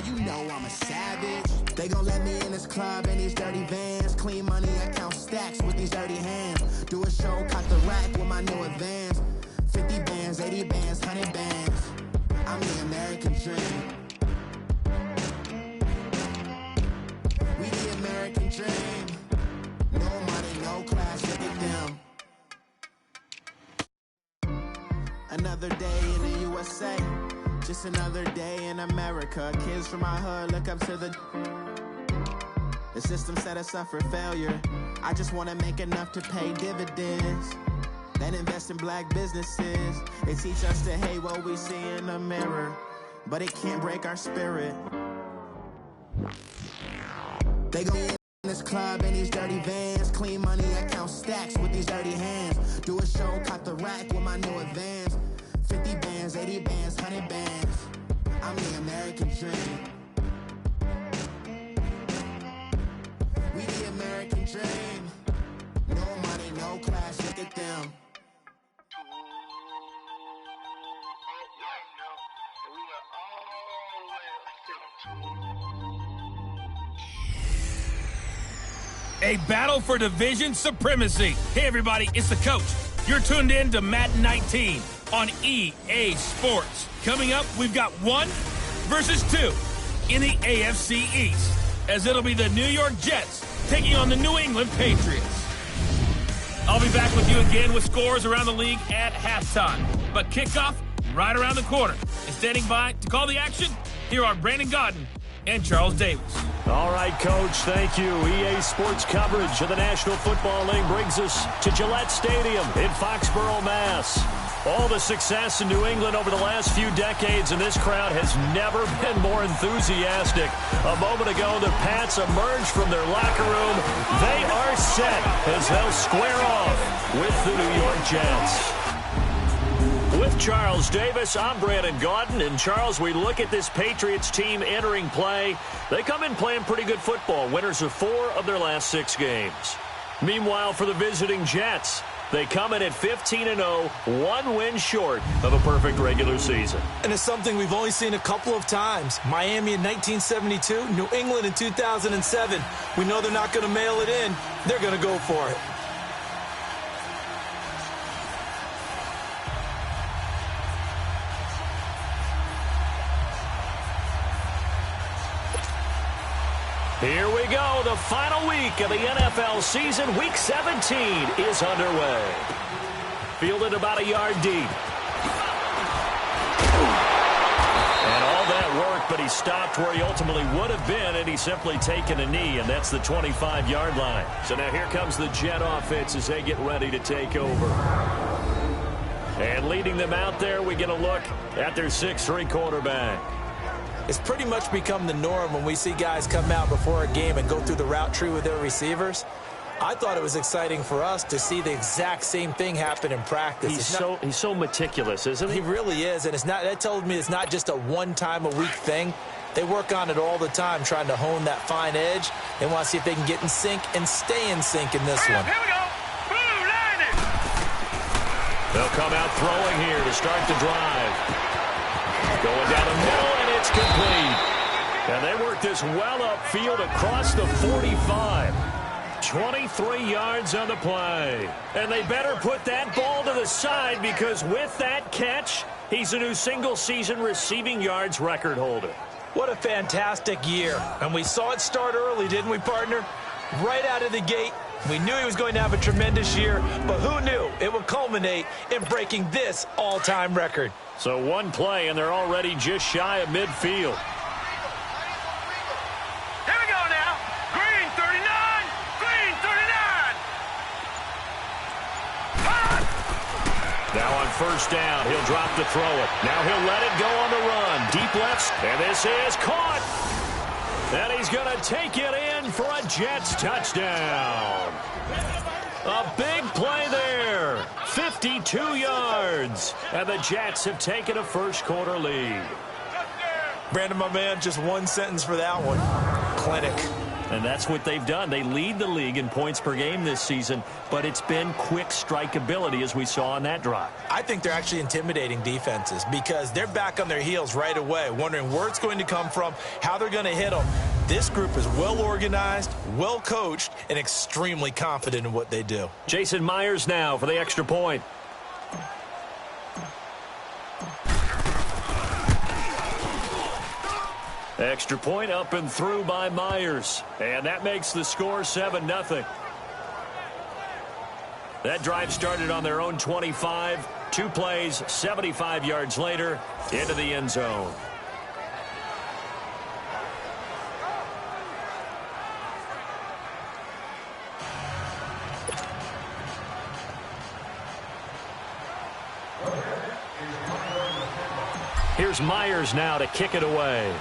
you know I'm a savage. They gon' let me in this club in these dirty vans. Clean money, I count stacks with these dirty hands. Do a show, caught the rack with my new advance. 50 bands, 80 bands, 100 bands. I'm the American dream. We the American dream. No money, no class, look at them. Another day in the USA. Just another day in America. Kids from my hood look up to the system set us up for failure. I just want to make enough to pay dividends. Then invest in black businesses. They teach us to hate what we see in the mirror, but it can't break our spirit. They go in this club in these dirty vans. Clean money, I count stacks with these dirty hands. Do a show, caught the rack with my new advance. 50 bands, 80 bands, 100 bands. I'm the American dream. We the American dream. No money, no class, look at them. A battle for division supremacy. Hey, everybody, it's the coach. You're tuned in to Madden 19 on EA Sports. Coming up, we've got 1 versus 2 in the AFC East, as it'll be the New York Jets taking on the New England Patriots. I'll be back with you again with scores around the league at halftime. But kickoff right around the corner. And standing by to call the action, here are Brandon Godden and Charles Davis. All right, Coach, thank you. EA Sports coverage of the National Football League brings us to Gillette Stadium in Foxborough, Mass. All the success in New England over the last few decades, and this crowd has never been more enthusiastic. A moment ago, the Pats emerged from their locker room. They are set as they'll square off with the New York Jets. With Charles Davis, I'm Brandon Gaudin. And, Charles, we look at this Patriots team entering play. They come in playing pretty good football, winners of 4 of their last 6 games. Meanwhile, for the visiting Jets, they come in at 15-0, 1 win short of a perfect regular season. And it's something we've only seen a couple of times. Miami in 1972, New England in 2007. We know they're not going to mail it in. They're going to go for it. Here we go. The final week of the NFL season. Week 17 is underway. Fielded about a yard deep. And all that work, but he stopped where he ultimately would have been, and he's simply taken a knee, and that's the 25-yard line. So now here comes the Jet offense as they get ready to take over. And leading them out there, we get a look at their 6'3" quarterback. It's pretty much become the norm when we see guys come out before a game and go through the route tree with their receivers. I thought it was exciting for us to see the exact same thing happen in practice. He's so meticulous, isn't he? He really is, and that told me it's not just a one-time-a-week thing. They work on it all the time, trying to hone that fine edge. They want to see if they can get in sync and stay in sync in this one. Here we go. Blue line it. They'll come out throwing here to start the drive. Going down the middle, and it's complete. And they work this well upfield across the 45. 23 yards on the play. And they better put that ball to the side, because with that catch, he's a new single-season receiving yards record holder. What a fantastic year. And we saw it start early, didn't we, partner? Right out of the gate. We knew he was going to have a tremendous year, but who knew it would culminate in breaking this all-time record? So one play, and they're already just shy of midfield. Here we go now. Green 39. Green 39. Now on first down, he'll drop to throw it. Now he'll let it go on the run. Deep left, and this is caught. And he's going to take it in for a Jets touchdown. A big play there. 52 yards. And the Jets have taken a first-quarter lead. Brandon, my man, just one sentence for that one. Clinic. And that's what they've done. They lead the league in points per game this season, but it's been quick strikeability as we saw on that drive. I think they're actually intimidating defenses because they're back on their heels right away, wondering where it's going to come from, how they're going to hit them. This group is well organized, well coached, and extremely confident in what they do. Jason Myers now for the extra point. Extra point up and through by Myers. And that makes the score 7-0. That drive started on their own 25. 2 plays, 75 yards later, into the end zone. Here's Myers now to kick it away.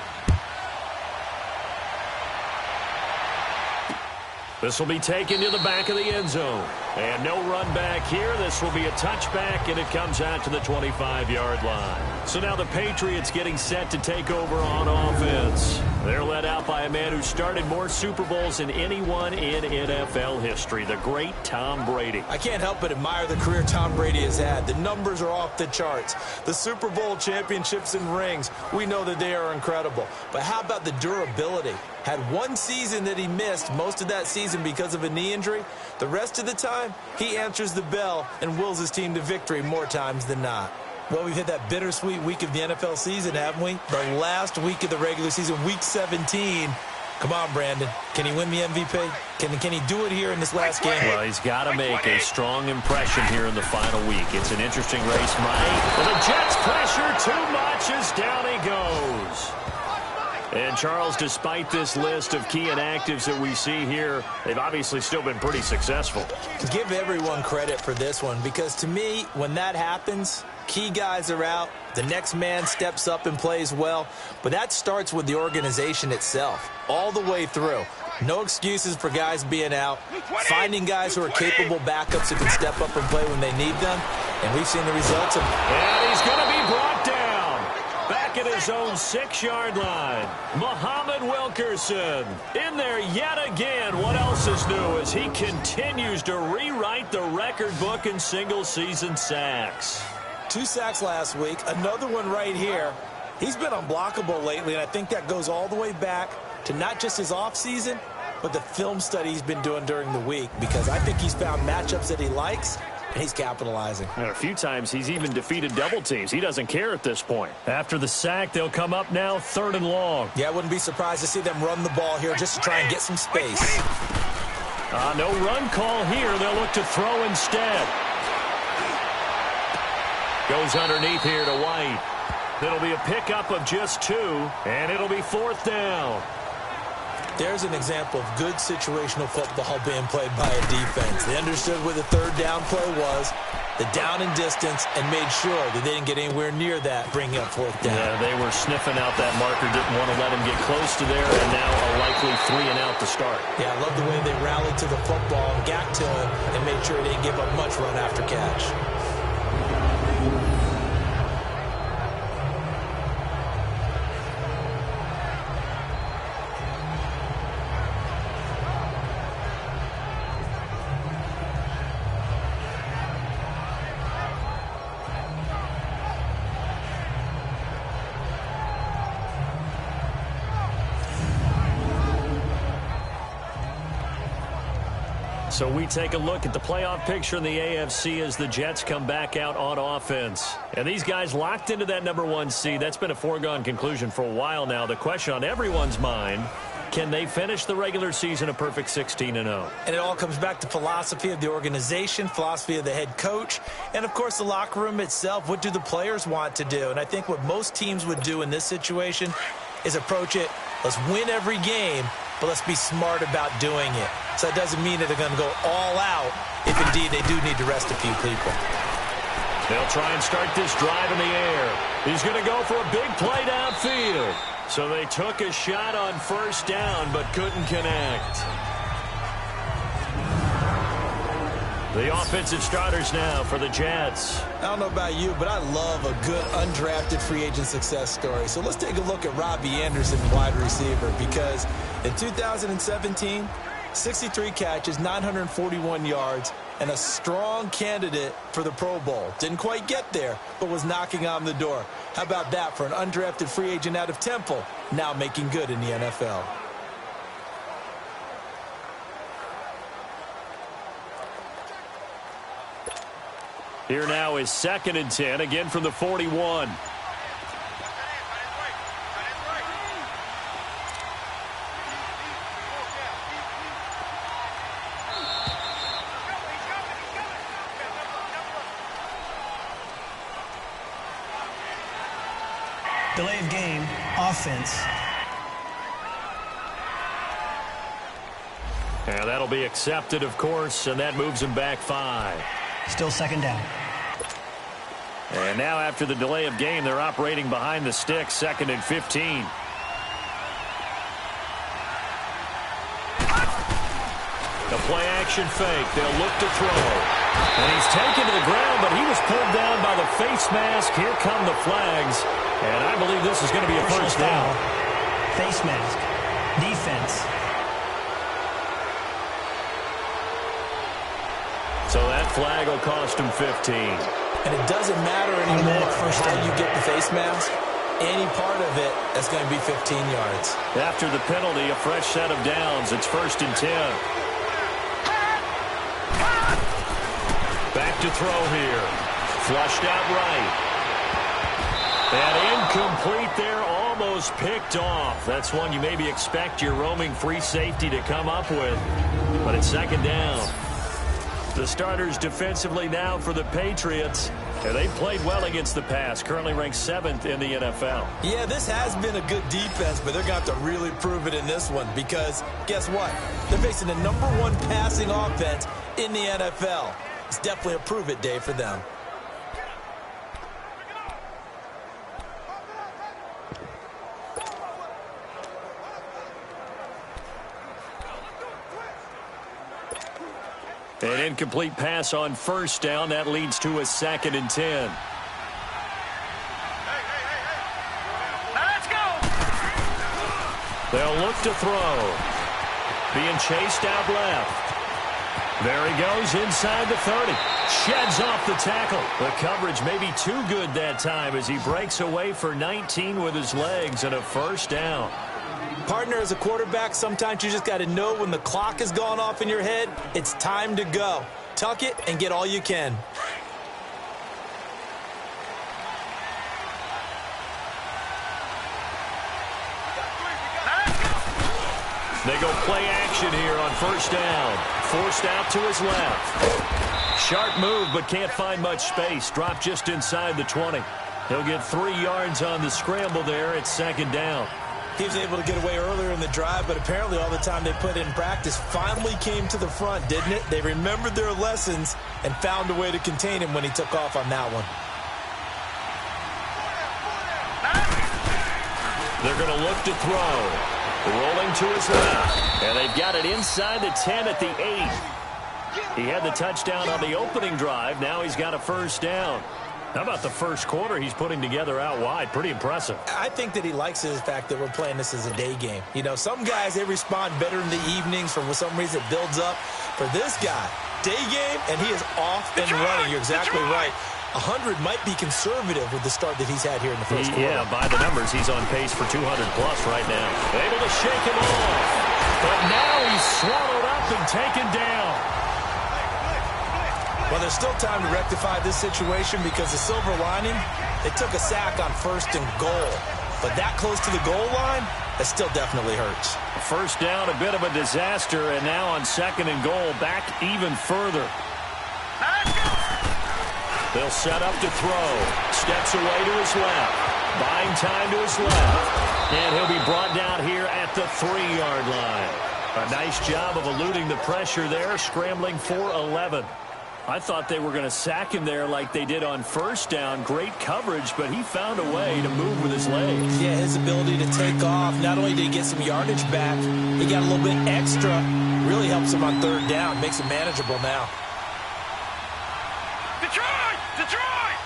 This will be taken to the back of the end zone. And no run back here. This will be a touchback, and it comes out to the 25-yard line. So now the Patriots getting set to take over on offense. They're led out by a man who started more Super Bowls than anyone in NFL history, the great Tom Brady. I can't help but admire the career Tom Brady has had. The numbers are off the charts. The Super Bowl championships and rings, we know that they are incredible. But how about the durability? Had one season that he missed, most of that season because of a knee injury. The rest of the time, he answers the bell and wills his team to victory more times than not. Well, we've hit that bittersweet week of the NFL season, haven't we? The last week of the regular season, week 17. Come on, Brandon. Can he win the MVP? Can he do it here in this last game? Well, he's got to make a strong impression here in the final week. It's an interesting race, Mike. And the Jets pressure too much as down he goes. And, Charles, despite this list of key inactives that we see here, they've obviously still been pretty successful. Give everyone credit for this one because, to me, when that happens, key guys are out, the next man steps up and plays well, but that starts with the organization itself, all the way through. No excuses for guys being out, finding guys who are capable backups who can step up and play when they need them, and we've seen the results of it. And he's going to be brought down. Back at his own 6-yard line. Muhammad Wilkerson in there yet again. What else is new as he continues to rewrite the record book in single-season sacks. 2 sacks last week, another one right here. He's been unblockable lately, and I think that goes all the way back to not just his offseason, but the film study he's been doing during the week, because I think he's found matchups that he likes, and he's capitalizing. And a few times he's even defeated double teams. He doesn't care at this point. After the sack, they'll come up now 3rd and long. Yeah, I wouldn't be surprised to see them run the ball here just to try and get some space. No run call here. They'll look to throw instead. Goes underneath here to White. It'll be a pickup of just 2, and it'll be 4th down. There's an example of good situational football being played by a defense. They understood where the 3rd down play was, the down and distance, and made sure that they didn't get anywhere near that, bringing up 4th down. Yeah, they were sniffing out that marker, didn't want to let him get close to there, and now a likely 3 and out to start. Yeah, I love the way they rallied to the football, got to him, and made sure they didn't give up much run after catch. So we take a look at the playoff picture in the AFC as the Jets come back out on offense. And these guys locked into that #1 seed. That's been a foregone conclusion for a while now. The question on everyone's mind, can they finish the regular season a perfect 16-0? And it all comes back to philosophy of the organization, philosophy of the head coach, and, of course, the locker room itself. What do the players want to do? And I think what most teams would do in this situation is approach it, let's win every game, but let's be smart about doing it. So that doesn't mean that they're going to go all out if indeed they do need to rest a few people. They'll try and start this drive in the air. He's going to go for a big play downfield. So they took a shot on 1st down but couldn't connect. The offensive starters now for the Jets. I don't know about you, but I love a good undrafted free agent success story. So let's take a look at Robbie Anderson, wide receiver, because in 2017, 63 catches, 941 yards, and a strong candidate for the Pro Bowl. Didn't quite get there, but was knocking on the door. How about that for an undrafted free agent out of Temple, now making good in the NFL? Here now is 2nd and 10, again from the 41. Delay of game, offense. And that'll be accepted, of course, and that moves him back 5. Still 2nd down. And now after the delay of game, they're operating behind the sticks, 2nd and 15. The play action fake. They'll look to throw. And he's taken to the ground, but he was pulled down by the face mask. Here come the flags. And I believe this is going to be a first down. Face mask. Defense. So that flag will cost him 15. And it doesn't matter anymore how you get the face mask. Any part of it, that's going to be 15 yards. After the penalty, a fresh set of downs. It's 1st and 10. Back to throw here. Flushed out right. And incomplete there, almost picked off. That's one you maybe expect your roaming free safety to come up with. But it's 2nd down. The starters defensively now for the Patriots. And they played well against the pass. Currently ranked 7th in the NFL. Yeah, this has been a good defense, but they're going to have to really prove it in this one. Because guess what? They're facing the #1 passing offense in the NFL. It's definitely a prove-it day for them. An incomplete pass on 1st down. That leads to a 2nd and 10. Let's go! They'll look to throw. Being chased out left. There he goes inside the 30. Sheds off the tackle. The coverage may be too good that time as he breaks away for 19 with his legs and a 1st down. Partner, as a quarterback, sometimes you just got to know when the clock has gone off in your head, it's time to go. Tuck it and get all you can. They go play action here on 1st down. Forced out to his left. Sharp move, but can't find much space. Dropped just inside the 20. He'll get 3 yards on the scramble there at 2nd down. He was able to get away earlier in the drive, but apparently all the time they put in practice finally came to the front, didn't it? They remembered their lessons and found a way to contain him when he took off on that one. They're going to look to throw. Rolling to his left. And they've got it inside the 10 at the 8. He had the touchdown on the opening drive. Now he's got a 1st down. How about the first quarter he's putting together out wide? Pretty impressive. I think that he likes the fact that we're playing this as a day game. You know, some guys, they respond better in the evenings. For some reason, it builds up. For this guy, day game, and he is off and running. You're exactly right. 100 might be conservative with the start that he's had here in the first quarter. Yeah, by the numbers, he's on pace for 200-plus right now. Able to shake him off. But now he's swallowed up and taken down. Well, there's still time to rectify this situation because the silver lining, they took a sack on 1st and goal. But that close to the goal line, that still definitely hurts. 1st down, a bit of a disaster, and now on 2nd and goal, back even further. They'll set up to throw. Steps away to his left. Buying time to his left. And he'll be brought down here at the 3-yard line. A nice job of eluding the pressure there, scrambling for 11. I thought they were going to sack him there like they did on 1st down. Great coverage, but he found a way to move with his legs. Yeah, his ability to take off. Not only did he get some yardage back, he got a little bit extra. Really helps him on 3rd down. Makes it manageable now. Detroit! Detroit!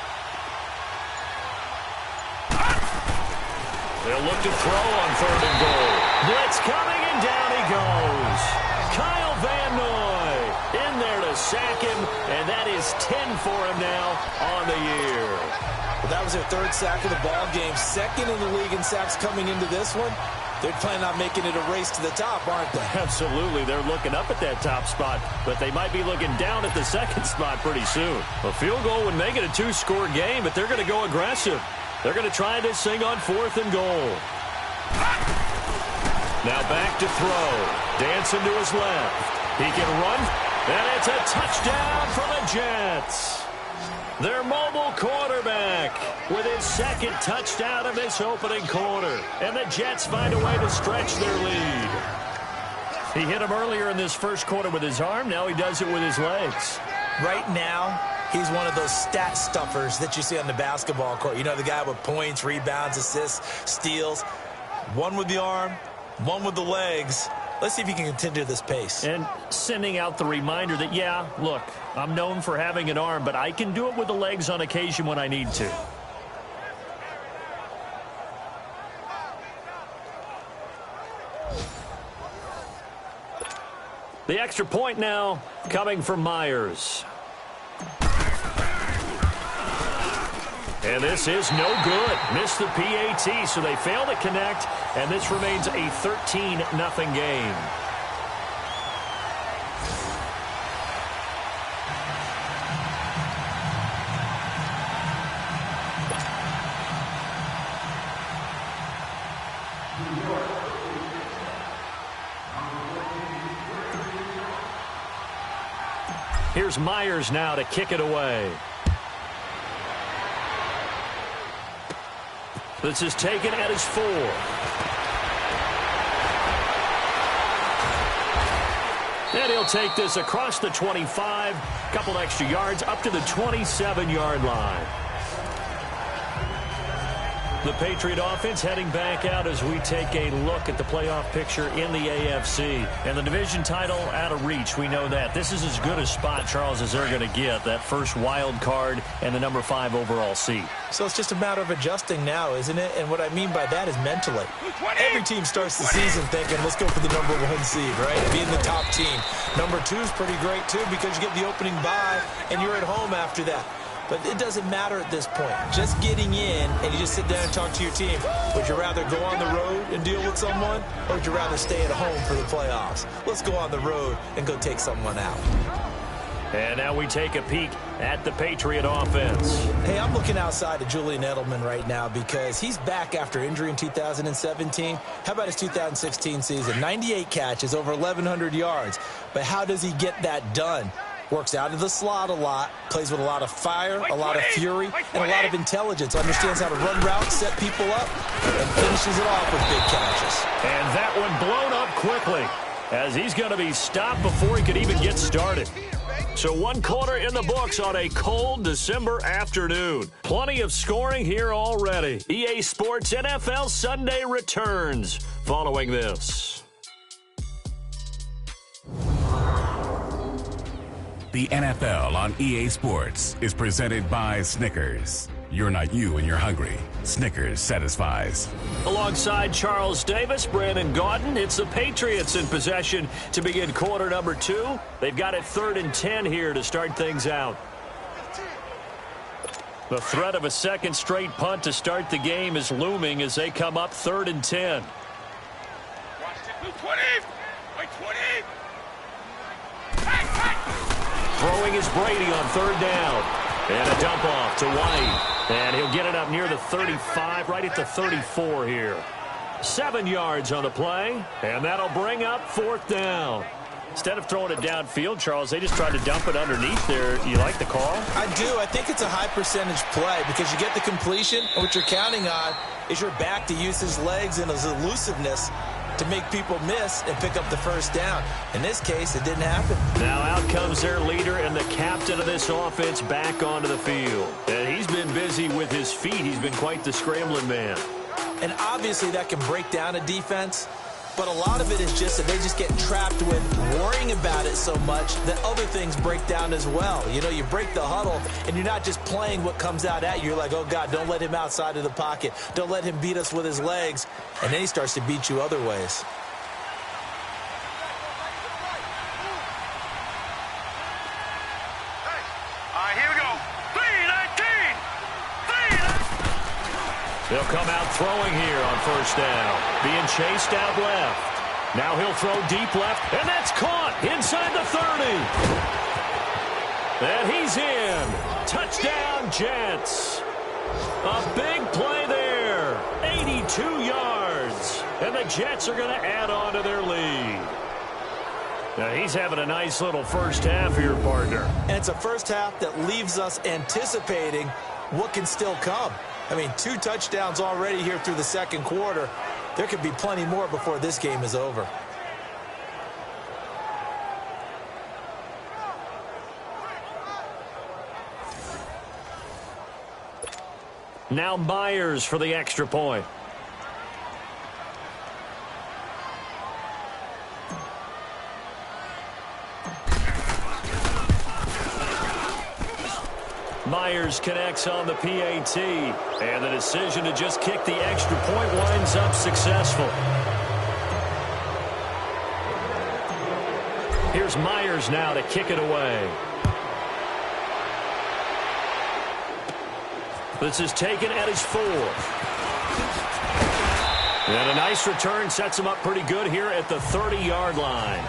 They'll look to throw on 3rd and goal. Blitz coming, and down he goes. Kyle Van Noy in there to sack him, and that is 10 for him now on the year. Well, that was their 3rd sack of the ball game. 2nd in the league in sacks coming into this one. They're planning on making it a race to the top, aren't they? Absolutely. They're looking up at that top spot, but they might be looking down at the 2nd spot pretty soon. A field goal would make it a 2-score game, but they're going to go aggressive. They're going to try this thing on 4th and goal. Now back to throw. Dancing to his left. He can run, and it's a touchdown for the Jets. Their mobile quarterback with his 2nd touchdown of this opening quarter. And the Jets find a way to stretch their lead. He hit him earlier in this first quarter with his arm. Now he does it with his legs. Right now, he's one of those stat stuffers that you see on the basketball court. You know, the guy with points, rebounds, assists, steals. One with the arm, one with the legs. Let's see if he can continue this pace. And sending out the reminder that, yeah, look, I'm known for having an arm, but I can do it with the legs on occasion when I need to. The extra point now coming from Myers. And this is no good. Missed the PAT, so they fail to connect, and this remains a 13-0 game. Here's Myers now to kick it away. This is taken at his 4. And he'll take this across the 25, couple extra yards up to the 27-yard line. The Patriot offense heading back out as we take a look at the playoff picture in the AFC. And the division title out of reach, we know that. This is as good a spot, Charles, as they're going to get, that first wild card and the number 5 overall seed. So it's just a matter of adjusting now, isn't it? And what I mean by that is mentally. Every team starts the season thinking, let's go for the number 1 seed, right? Being the top team. Number 2 is pretty great, too, because you get the opening bye, and you're at home after that. But it doesn't matter at this point. Just getting in, and you just sit down and talk to your team. Would you rather go on the road and deal with someone, or would you rather stay at home for the playoffs? Let's go on the road and go take someone out. And now we take a peek at the Patriot offense. Hey, I'm looking outside of Julian Edelman right now because he's back after injury in 2017. How about his 2016 season? 98 catches, over 1,100 yards. But how does he get that done? Works out of the slot a lot, plays with a lot of fire, a lot of fury, and a lot of intelligence. Understands how to run routes, set people up, and finishes it off with big catches. And that one blown up quickly as he's going to be stopped before he could even get started. So 1 quarter in the books on a cold December afternoon. Plenty of scoring here already. EA Sports NFL Sunday returns following this. The NFL on EA Sports is presented by Snickers. You're not you when you're hungry. Snickers satisfies. Alongside Charles Davis, Brandon Gaudin, it's the Patriots in possession to begin quarter number 2. They've got it 3rd and 10 here to start things out. The threat of a second straight punt to start the game is looming as they come up 3rd and 10. 20! Throwing is Brady on 3rd down. And a dump off to White. And he'll get it up near the 35, right at the 34 here. 7 yards on the play. And that'll bring up 4th down. Instead of throwing it downfield, Charles, they just tried to dump it underneath there. You like the call? I do. I think it's a high percentage play because you get the completion. And what you're counting on is your back to use his legs and his elusiveness to make people miss and pick up the first down. In this case, it didn't happen. Now out comes their leader and the captain of this offense back onto the field. And he's been busy with his feet. He's been quite the scrambling man. And obviously that can break down a defense. But a lot of it is just that they just get trapped with worrying about it so much that other things break down as well. You know, you break the huddle, and you're not just playing what comes out at you. You're like, oh, God, don't let him outside of the pocket. Don't let him beat us with his legs. And then he starts to beat you other ways. Here we go. 3-19. They'll come out throwing here on first down. Being chased out left. Now he'll throw deep left, and that's caught inside the 30. And he's in. Touchdown, Jets. A big play there. 82 yards. And the Jets are going to add on to their lead. Now he's having a nice little first half here, partner. And it's a first half that leaves us anticipating what can still come. I mean, 2 touchdowns already here through the second quarter. There could be plenty more before this game is over. Now Myers for the extra point. Myers connects on the PAT, and the decision to just kick the extra point winds up successful. Here's Myers now to kick it away. This is taken at his 4th. And a nice return sets him up pretty good here at the 30-yard line.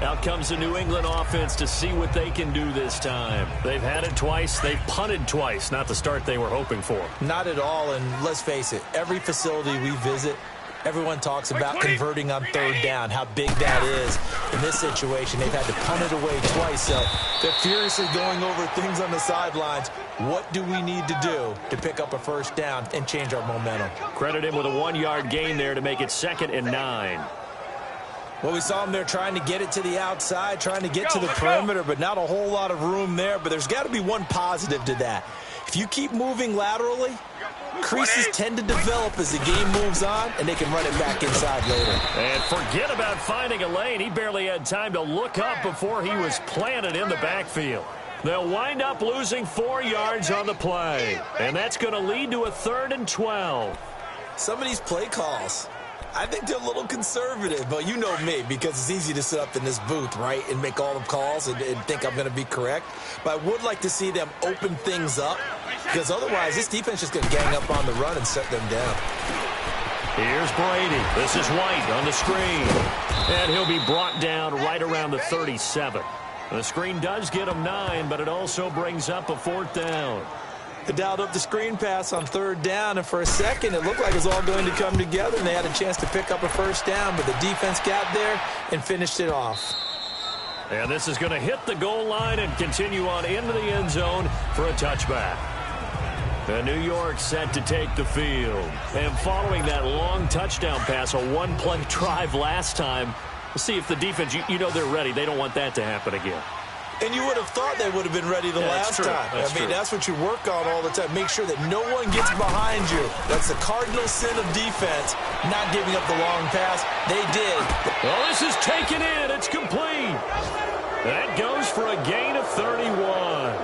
Out comes the New England offense to see what they can do this time. They've had it twice. They've punted twice. Not the start they were hoping for. Not at all, and let's face it, every facility we visit, everyone talks about converting on third down, how big that is. In this situation, they've had to punt it away twice, so they're furiously going over things on the sidelines. What do we need to do to pick up a first down and change our momentum? Credit him with a 1-yard gain there to make it 2nd and 9. Well, we saw him there trying to get it to the outside, trying to get to the perimeter, but not a whole lot of room there. But there's got to be one positive to that. If you keep moving laterally, creases tend to develop as the game moves on, and they can run it back inside later. And forget about finding a lane. He barely had time to look up before he was planted in the backfield. They'll wind up losing 4 yards on the play, and that's going to lead to a 3rd and 12. Some of these play calls, I think they're a little conservative, but you know me, because it's easy to sit up in this booth, right, and make all the calls and think I'm going to be correct. But I would like to see them open things up, because otherwise this defense is just going to gang up on the run and set them down. Here's Brady. This is White on the screen. And he'll be brought down right around the 37. The screen does get him 9, but it also brings up a 4th down. They dialed up the screen pass on 3rd down, and for a second it looked like it was all going to come together, and they had a chance to pick up a first down, but the defense got there and finished it off. And this is going to hit the goal line and continue on into the end zone for a touchback. And New York set to take the field. And following that long touchdown pass, a 1-play drive last time, we'll see if the defense, you know they're ready. They don't want that to happen again. And you would have thought they would have been ready the last time. That's what you work on all the time. Make sure that no one gets behind you. That's the cardinal sin of defense, not giving up the long pass. They did. Well, this is taken in. It's complete. That goes for a gain of 31.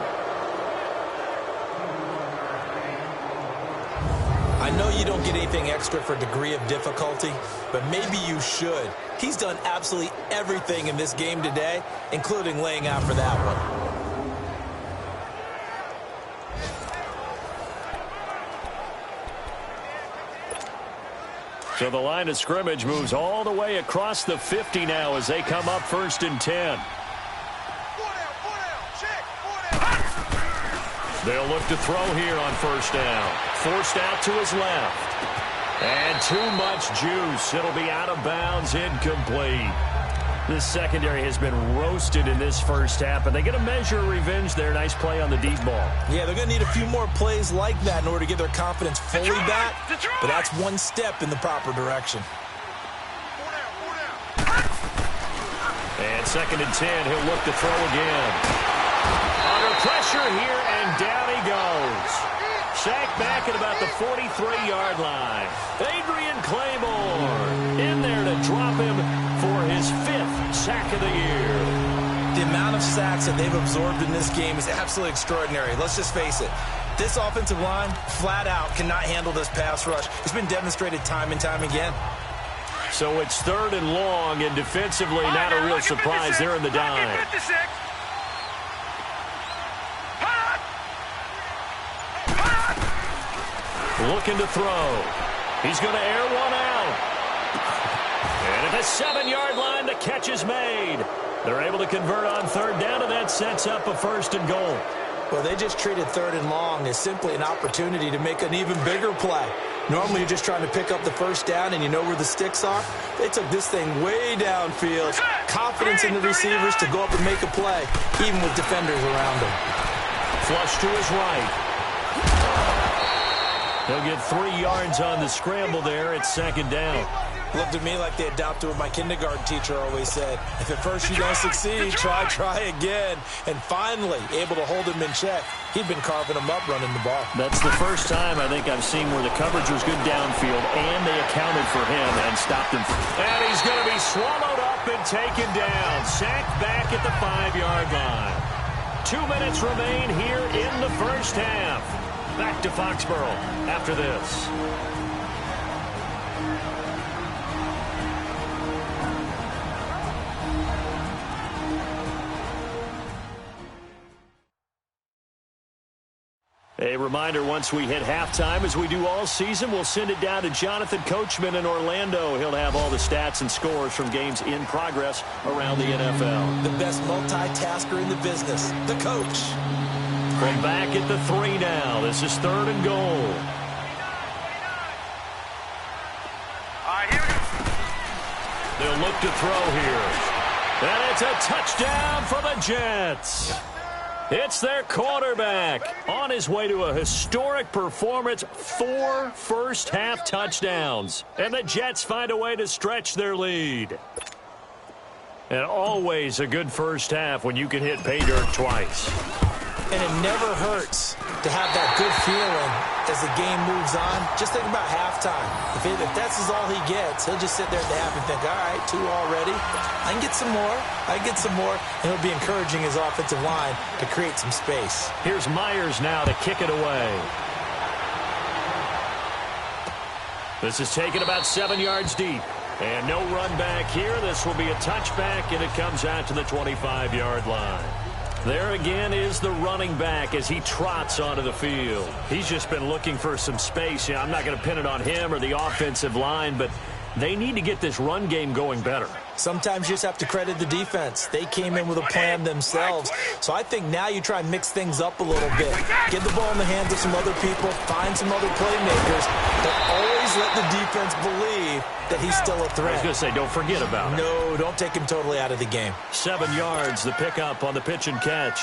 I know you don't get anything extra for degree of difficulty, but maybe you should. He's done absolutely everything in this game today, including laying out for that one. So the line of scrimmage moves all the way across the 50 now as they come up 1st and 10. They'll look to throw here on 1st down. Forced out to his left. And too much juice. It'll be out of bounds, incomplete. This secondary has been roasted in this first half, and they get a measure of revenge there. Nice play on the deep ball. Yeah, they're going to need a few more plays like that in order to get their confidence fully back, but that's one step in the proper direction. And 2nd and 10, he'll look to throw again. Under pressure here, and down he goes. Sacked back back at about the 43-yard line. Adrian Claymore in there to drop him for his 5th sack of the year. The amount of sacks that they've absorbed in this game is absolutely extraordinary. Let's just face it. This offensive line, flat out, cannot handle this pass rush. It's been demonstrated time and time again. So it's 3rd and long, and defensively, not a real surprise. They're in the dime. Looking to throw. He's going to air one out. And at the 7-yard line, the catch is made. They're able to convert on 3rd down, and that sets up a 1st and goal. Well, they just treated 3rd and long as simply an opportunity to make an even bigger play. Normally, you're just trying to pick up the 1st down, and you know where the sticks are. They took this thing way downfield. Confidence in the receivers to go up and make a play, even with defenders around them. Flush to his right. He'll get 3 yards on the scramble there. It's 2nd down. Looked to me like they adopted what my kindergarten teacher always said. If at first you don't succeed, try again. And finally, able to hold him in check. He'd been carving him up running the ball. That's the first time I think I've seen where the coverage was good downfield, and they accounted for him and stopped him. And he's going to be swallowed up and taken down. Sacked back at the 5-yard line. 2 minutes remain here in the first half. Back to Foxborough after this. A reminder, once we hit halftime, as we do all season, we'll send it down to Jonathan Coachman in Orlando. He'll have all the stats and scores from games in progress around the NFL. The best multitasker in the business, the coach. From back at the 3 now. This is 3rd and goal. All right, here we go. They'll look to throw here. And it's a touchdown for the Jets. It's their quarterback on his way to a historic performance, 4 first-half touchdowns. And the Jets find a way to stretch their lead. And always a good first half when you can hit pay dirt twice. And it never hurts to have that good feeling as the game moves on. Just think about halftime. If that's all he gets, he'll just sit there at the half and think, all right, 2 already. I can get some more. And he'll be encouraging his offensive line to create some space. Here's Myers now to kick it away. This is taken about 7 yards deep. And no run back here. This will be a touchback, and it comes out to the 25-yard line. There again is the running back as he trots onto the field. He's just been looking for some space. Yeah, I'm not going to pin it on him or the offensive line, but they need to get this run game going better. Sometimes you just have to credit the defense. They came in with a plan themselves. So I think now you try and mix things up a little bit. Get the ball in the hands of some other people, find some other playmakers, but always let the defense believe that he's still a threat. I was going to say, don't forget about it. No, don't take him totally out of the game. 7 yards, the pickup on the pitch and catch.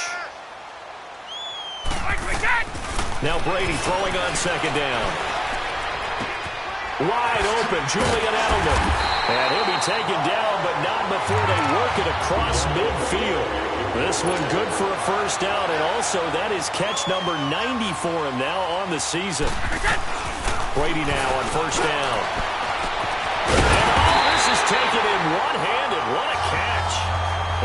Now Brady throwing on 2nd down. Wide open, Julian Edelman. And he'll be taken down, but not before they work it across midfield. This one good for a first down, and also that is catch number 90 for him now on the season. Brady now on 1st down. And all this is taken in one-handed. What a catch.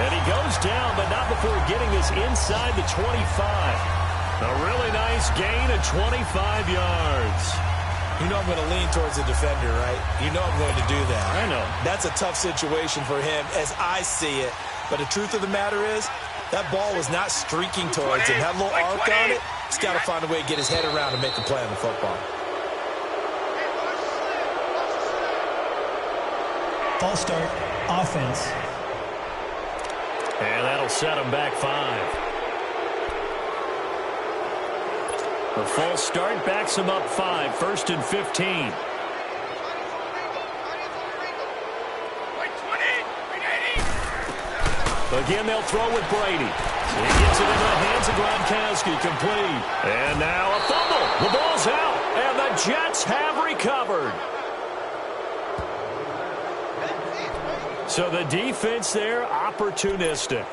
And he goes down, but not before getting this inside the 25. A really nice gain of 25 yards. You know I'm going to lean towards the defender, right? You know I'm going to do that. I know. That's a tough situation for him as I see it. But the truth of the matter is, that ball was not streaking towards him. Had a little arc on it. He's got to find a way to get his head around and make a play on the football. False start, offense. And that'll set him back 5. The false start backs him up 5, 1st and 15. Again, they'll throw with Brady. He gets it into the hands of Gronkowski, complete. And now a fumble. The ball's out, and the Jets have recovered. So the defense there, opportunistic.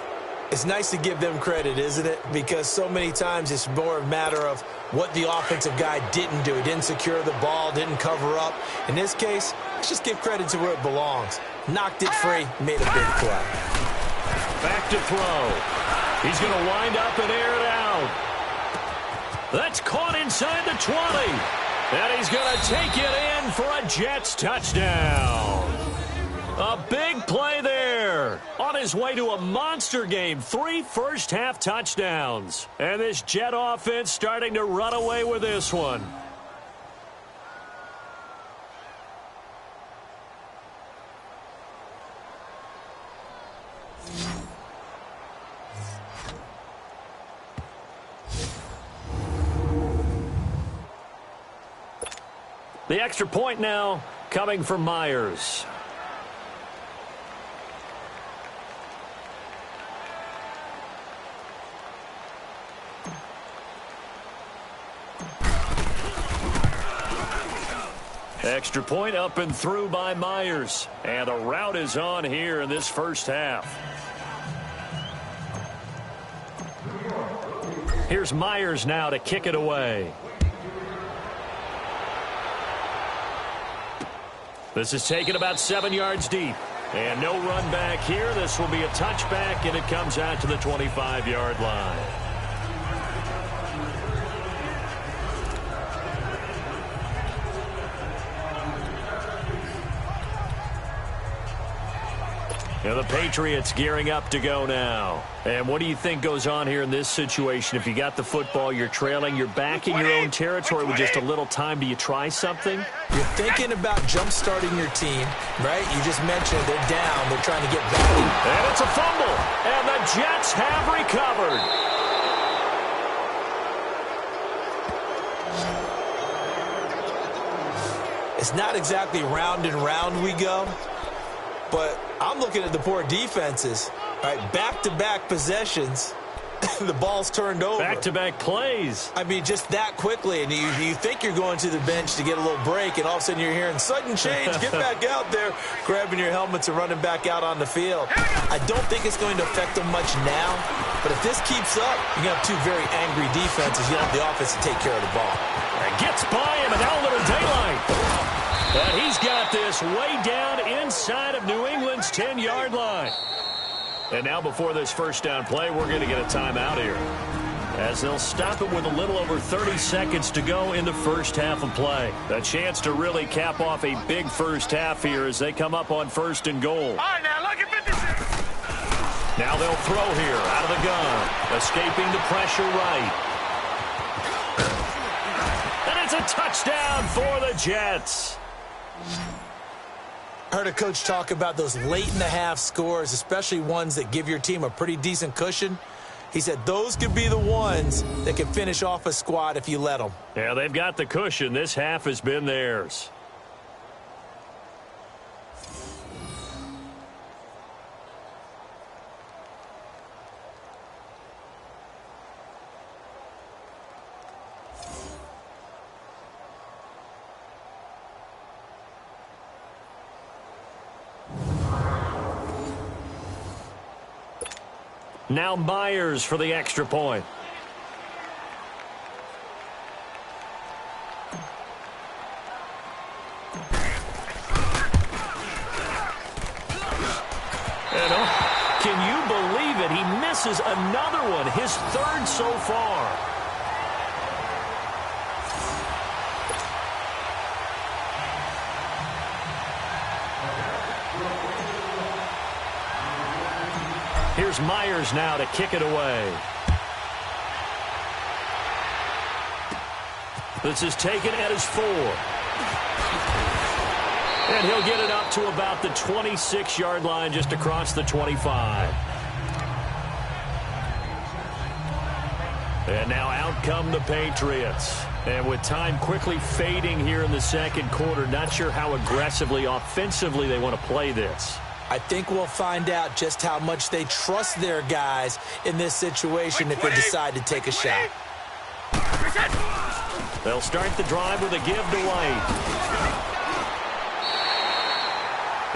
It's nice to give them credit, isn't it? Because so many times it's more a matter of what the offensive guy didn't do. He didn't secure the ball, didn't cover up. In this case, let's just give credit to where it belongs. Knocked it free, made a big play. Back to throw. He's going to wind up and air it out. That's caught inside the 20. And he's going to take it in for a Jets touchdown. A big play there. On his way to a monster game. 3 first-half touchdowns. And this Jet offense starting to run away with this one. The extra point now coming from Myers. Extra point up and through by Myers. And the route is on here in this first half. Here's Myers now to kick it away. This is taken about 7 yards deep. And no run back here. This will be a touchback, and it comes out to the 25-yard line. And the Patriots gearing up to go now. And what do you think goes on here in this situation? If you got the football, you're trailing, you're back in your own territory with just a little time. Do you try something? You're thinking about jump-starting your team, right? You just mentioned they're down. They're trying to get back. And it's a fumble. And the Jets have recovered. It's not exactly round and round we go, but I'm looking at the poor defenses. All right, back-to-back possessions. The ball's turned over. Back-to-back plays. I mean, just that quickly. And you think you're going to the bench to get a little break, and all of a sudden you're hearing sudden change. Get back out there, grabbing your helmets and running back out on the field. I don't think it's going to affect them much now. But if this keeps up, you're going to have two very angry defenses. You'll have the offense to take care of the ball. And gets by him, and now a little daylight. And he's got this way down inside of New England's 10-yard line. And now before this first down play, we're going to get a timeout here, as they'll stop it with a little over 30 seconds to go in the first half of play. A chance to really cap off a big first half here as they come up on 1st and goal. All right, now look at 56. Now they'll throw here out of the gun, escaping the pressure right. And it's a touchdown for the Jets. I heard a coach talk about those late-in-the-half scores, especially ones that give your team a pretty decent cushion. He said those could be the ones that can finish off a squad if you let them. Yeah, they've got the cushion. This half has been theirs. Now Myers for the extra point. And can you believe it? He misses another one, his 3rd so far. Here's Myers now to kick it away. This is taken at his 4. And he'll get it up to about the 26-yard line, just across the 25. And now out come the Patriots. And with time quickly fading here in the second quarter, not sure how aggressively, offensively they want to play this. I think we'll find out just how much they trust their guys in this situation if they decide to take a shot. They'll start the drive with a give to White.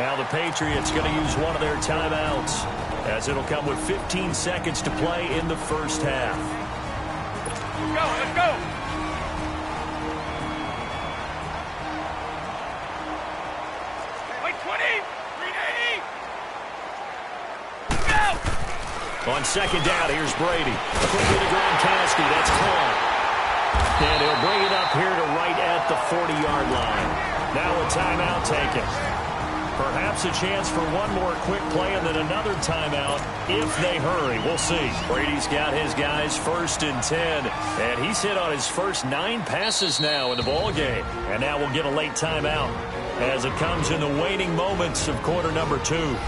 Now the Patriots going to use one of their timeouts, as it'll come with 15 seconds to play in the first half. Let's go. Like 20, 380. Go. On second down, here's Brady. Quickly to Gronkowski. That's caught. And he'll bring it up here to right at the 40-yard line. Now a timeout taken. Perhaps a chance for one more quick play and then another timeout if they hurry. We'll see. Brady's got his guys 1st and 10, and he's hit on his first 9 passes now in the ballgame. And now we'll get a late timeout as it comes in the waning moments of quarter number 2.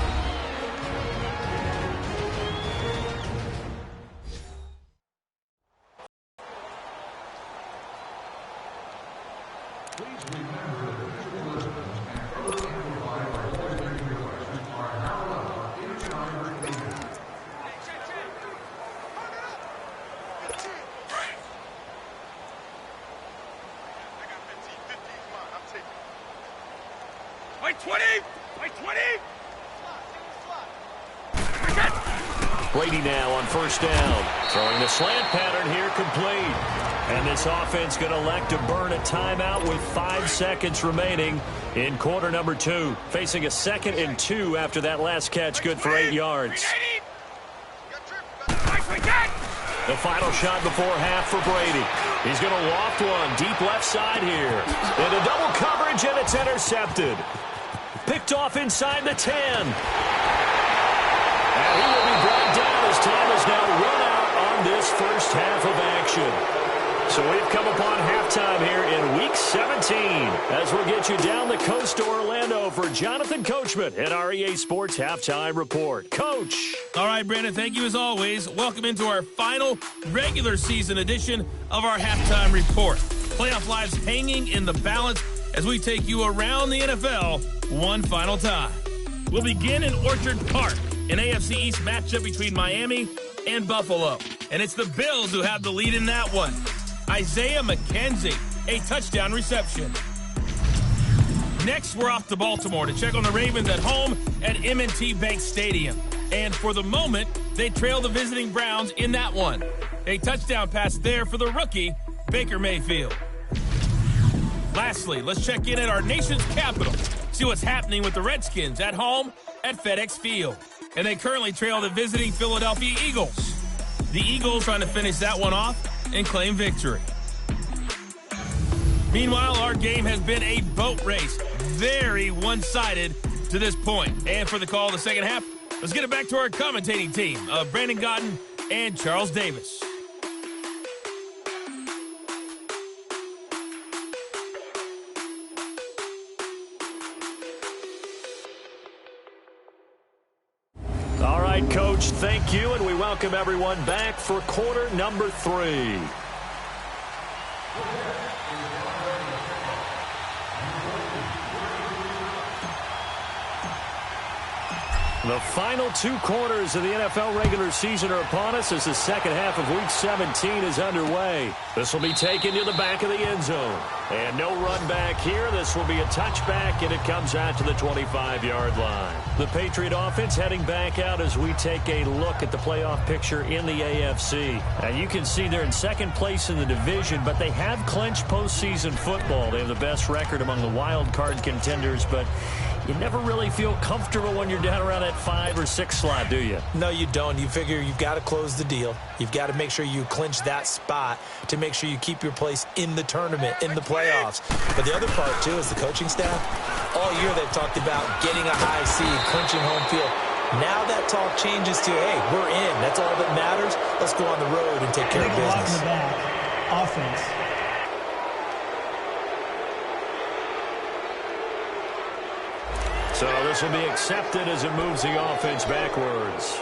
Like 20, like 20. Brady now on first down. Throwing the slant pattern here complete. And this offense going to elect to burn a timeout with 5 seconds remaining in quarter number 2. Facing a 2nd and 2 after that last catch, good for 8 yards. The final shot before half for Brady. He's going to loft one deep left side here. Into double coverage, and it's intercepted. Picked off inside the 10. And he will be brought down as time is now run out on this first half of action. So we've come upon halftime here in Week 17 as we'll get you down the coast to Orlando for Jonathan Coachman at our EA Sports Halftime Report. Coach. All right, Brandon, thank you as always. Welcome into our final regular season edition of our Halftime Report. Playoff lives hanging in the balance as we take you around the NFL one final time. We'll begin in Orchard Park, an AFC East matchup between Miami and Buffalo. And it's the Bills who have the lead in that one. Isaiah McKenzie, a touchdown reception. Next, we're off to Baltimore to check on the Ravens at home at M&T Bank Stadium. And for the moment, they trail the visiting Browns in that one. A touchdown pass there for the rookie, Baker Mayfield. Lastly, let's check in at our nation's capital, see what's happening with the Redskins at home at FedEx Field. And they currently trail the visiting Philadelphia Eagles. The Eagles trying to finish that one off and claim victory. Meanwhile, our game has been a boat race, very one-sided to this point. And for the call of the second half, let's get it back to our commentating team of Brandon Godden and Charles Davis. All right, Coach, thank you, and we welcome everyone back for quarter number 3. The final 2 quarters of the NFL regular season are upon us as the second half of Week 17 is underway. This will be taken to the back of the end zone. And no run back here. This will be a touchback, and it comes out to the 25-yard line. The Patriot offense heading back out as we take a look at the playoff picture in the AFC. And you can see they're in second place in the division, but they have clinched postseason football. They have the best record among the wild card contenders, but you never really feel comfortable when you're down around that 5 or 6 slot, do you? No, you don't. You figure you've got to close the deal. You've got to make sure you clinch that spot to make sure you keep your place in the tournament, in the playoffs. But the other part, too, is the coaching staff. All year they've talked about getting a high seed, clinching home field. Now that talk changes to, hey, we're in. That's all that matters. Let's go on the road and take care of business. In the back. Offense. So this will be accepted as it moves the offense backwards.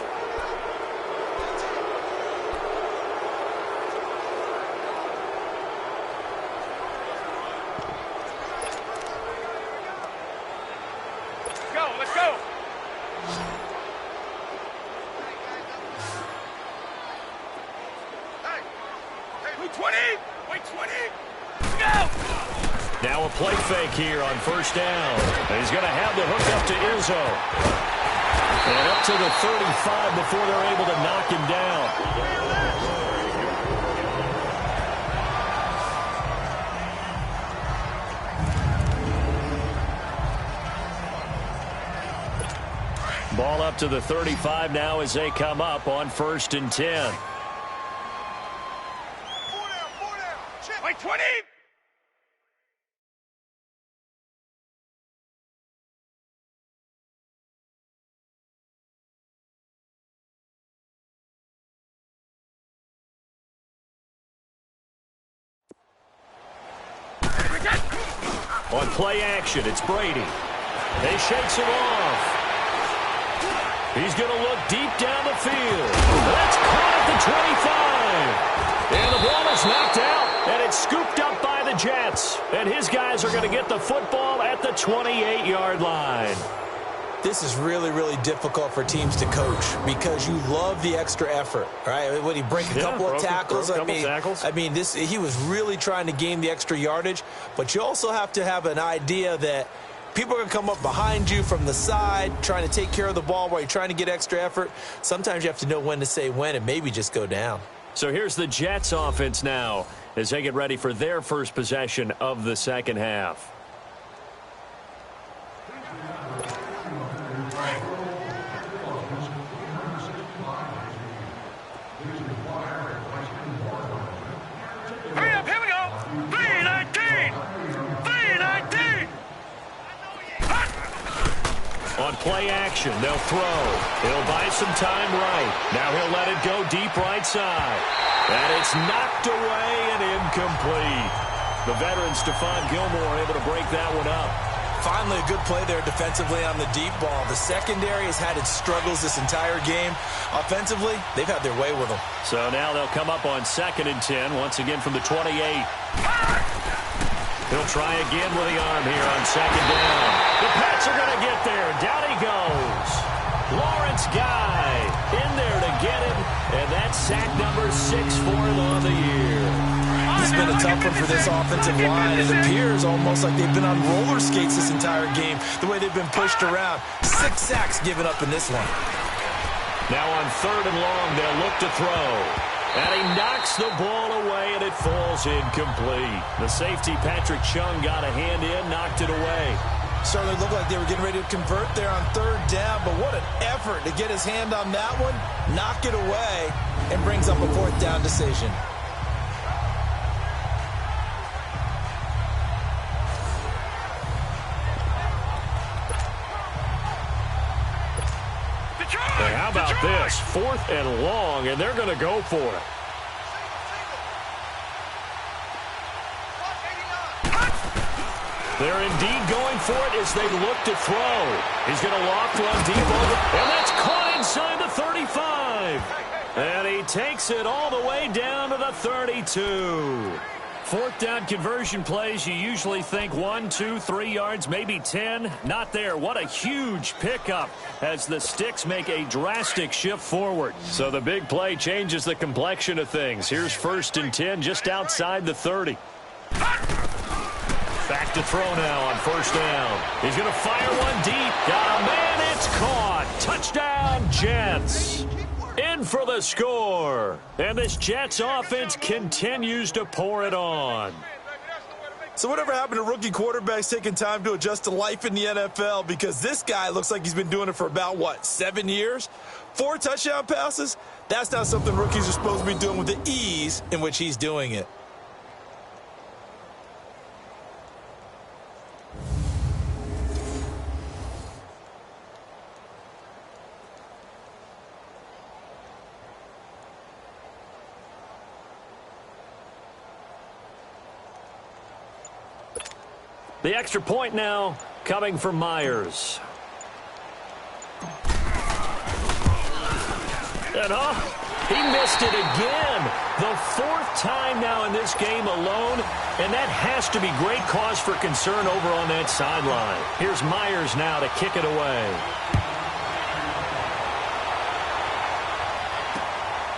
Let's go. Hey, wait 20. Wait 20. Go. Now Now a play fake here on first down. And he's going to have the hook up to Izzo. And up to the 35 before they're able to knock him down. Ball up to the 35 now as they come up on 1st and 10. Like 20. On play action, it's Brady. He shakes him off. He's going to look deep down the field. That's caught at the 25. And the ball is knocked out, and it's scooped up by the Jets. And his guys are going to get the football at the 28-yard line. This is really, really difficult for teams to coach because you love the extra effort, right? When he break a couple of tackles, I mean, he was really trying to gain the extra yardage, but you also have to have an idea that people are going to come up behind you from the side, trying to take care of the ball while you're trying to get extra effort. Sometimes you have to know when to say when and maybe just go down. So here's the Jets offense now as they get ready for their first possession of the second half. Hurry up, here we go. 3-19. 3-19. On play action, they'll throw. He'll buy some time right. Now he'll let it go deep right side. And it's knocked away and incomplete. The veteran Stephon Gilmore able to break that one up. Finally a good play there defensively on the deep ball. The secondary has had its struggles this entire game. Offensively, they've had their way with them. So now they'll come up on 2nd and 10, once again from the 28. He'll try again with the arm here on 2nd down. The Pats are going to get there. Down he goes. Lawrence Guy in there to get him. And that's sack number 6 for him on the year. This has been a tough one for this offensive line. It appears almost like they've been on roller skates this entire game, the way they've been pushed around. 6 sacks given up in this one. Now on 3rd and long, they'll look to throw. And he knocks the ball away, and it falls incomplete. The safety, Patrick Chung, got a hand in, knocked it away. Certainly looked like they were getting ready to convert there on 3rd down, but what an effort to get his hand on that one, knock it away, and brings up a 4th down decision. Hey, how about this? 4th and long, and they're going to go for it. They're indeed going for it as they look to throw. He's going to loft one deep over, and that's caught inside the 35. And he takes it all the way down to the 32. 4th down conversion plays, you usually think 1, 2, 3 yards, maybe 10. Not there. What a huge pickup as the sticks make a drastic shift forward. So the big play changes the complexion of things. Here's 1st and 10 just outside the 30. Back to throw now on 1st down. He's going to fire one deep. Got a man. It's caught. Touchdown, Jets. In for the score. And this Jets offense continues to pour it on. So whatever happened to rookie quarterbacks taking time to adjust to life in the NFL? Because this guy looks like he's been doing it for about, 7 years? 4 touchdown passes? That's not something rookies are supposed to be doing with the ease in which he's doing it. The extra point now coming from Myers. And he missed it again. The 4th time now in this game alone, and that has to be great cause for concern over on that sideline. Here's Myers now to kick it away.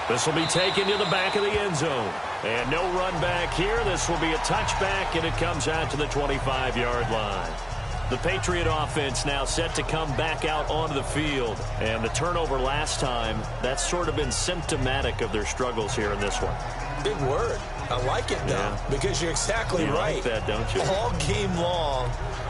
This will be taken to the back of the end zone. And no run back here. This will be a touchback, and it comes out to the 25-yard line. The Patriot offense now set to come back out onto the field. And the turnover last time, that's sort of been symptomatic of their struggles here in this one. Big word. I like it, though, because you're exactly right. You like that, don't you? All game long,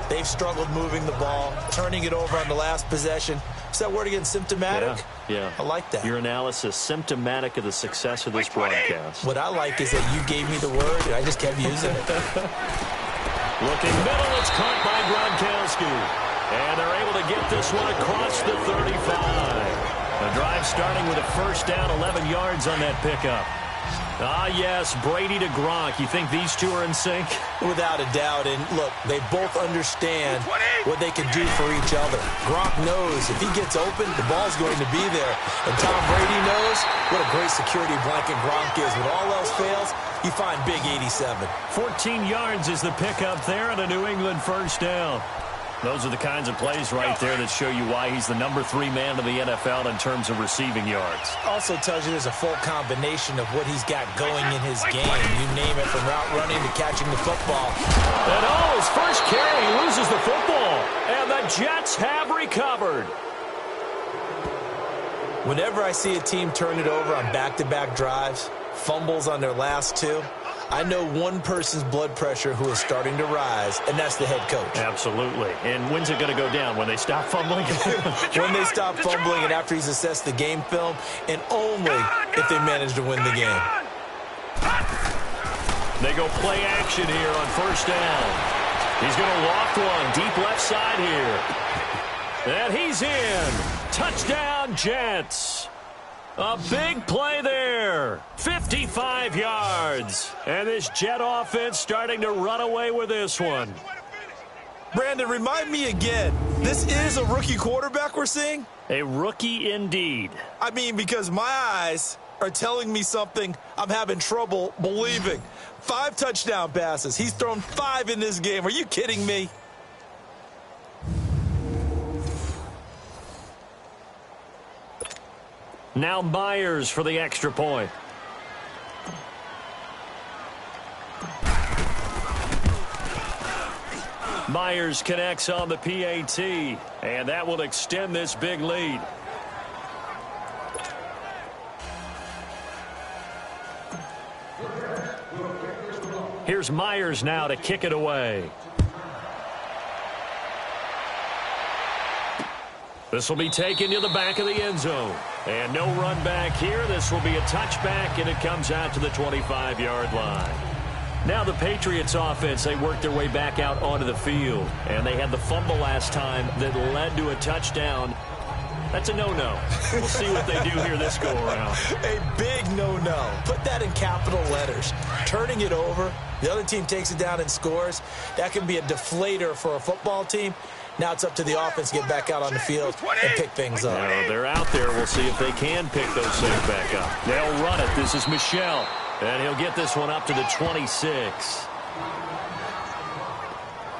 they've struggled moving the ball, turning it over on the last possession. Is that word again, symptomatic? Yeah. I like that. Your analysis, symptomatic of the success of this broadcast. What I like is that you gave me the word, and I just kept using it. Looking middle, it's caught by Gronkowski. And they're able to get this one across the 35. The drive starting with a first down, 11 yards on that pickup. Ah, yes, Brady to Gronk. You think these two are in sync? Without a doubt. And, look, they both understand what they can do for each other. Gronk knows if he gets open, the ball's going to be there. And Tom Brady knows what a great security blanket Gronk is. When all else fails, you find big 87. 14 yards is the pickup there and a New England first down. Those are the kinds of plays right there that show you why he's the number 3 man in the NFL in terms of receiving yards. Also tells you there's a full combination of what he's got going in his game. You name it, from route running to catching the football. And his first carry, he loses the football. And the Jets have recovered. Whenever I see a team turn it over on back-to-back drives, fumbles on their last 2, I know one person's blood pressure who is starting to rise, and that's the head coach. Absolutely. And when's it going to go down? When they stop fumbling? When they stop fumbling and after he's assessed the game film, and only if they manage to win the game. They go play action here on first down. He's going to loft one deep left side here. And he's in. Touchdown, Jets. A big play there. 55 yards. And this Jet offense starting to run away with this one. Brandon, remind me again, this is a rookie quarterback we're seeing? A rookie indeed. I mean, because my eyes are telling me something I'm having trouble believing. 5 touchdown passes. He's thrown 5 in this game. Are you kidding me? Now Myers for the extra point. Myers connects on the PAT, and that will extend this big lead. Here's Myers now to kick it away. This will be taken to the back of the end zone. And no run back here. This will be a touchback, and it comes out to the 25-yard line. Now the Patriots offense, they worked their way back out onto the field. And they had the fumble last time that led to a touchdown. That's a no-no. We'll see what they do here this go-around. A big no-no. Put that in capital letters. Turning it over, the other team takes it down and scores. That can be a deflator for a football team. Now it's up to the offense to get back out on the field and pick things up. Now they're out there. We'll see if they can pick those things back up. They'll run it. This is Michel. And he'll get this one up to the 26.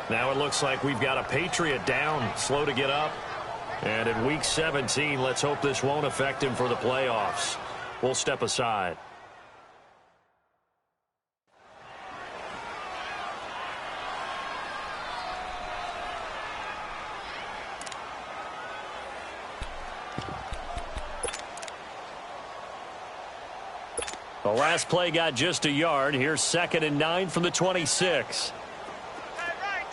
Now it looks like we've got a Patriot down, slow to get up. And in Week 17, let's hope this won't affect him for the playoffs. We'll step aside. The last play got just a yard. Here's 2nd and 9 from the 26. Tight right.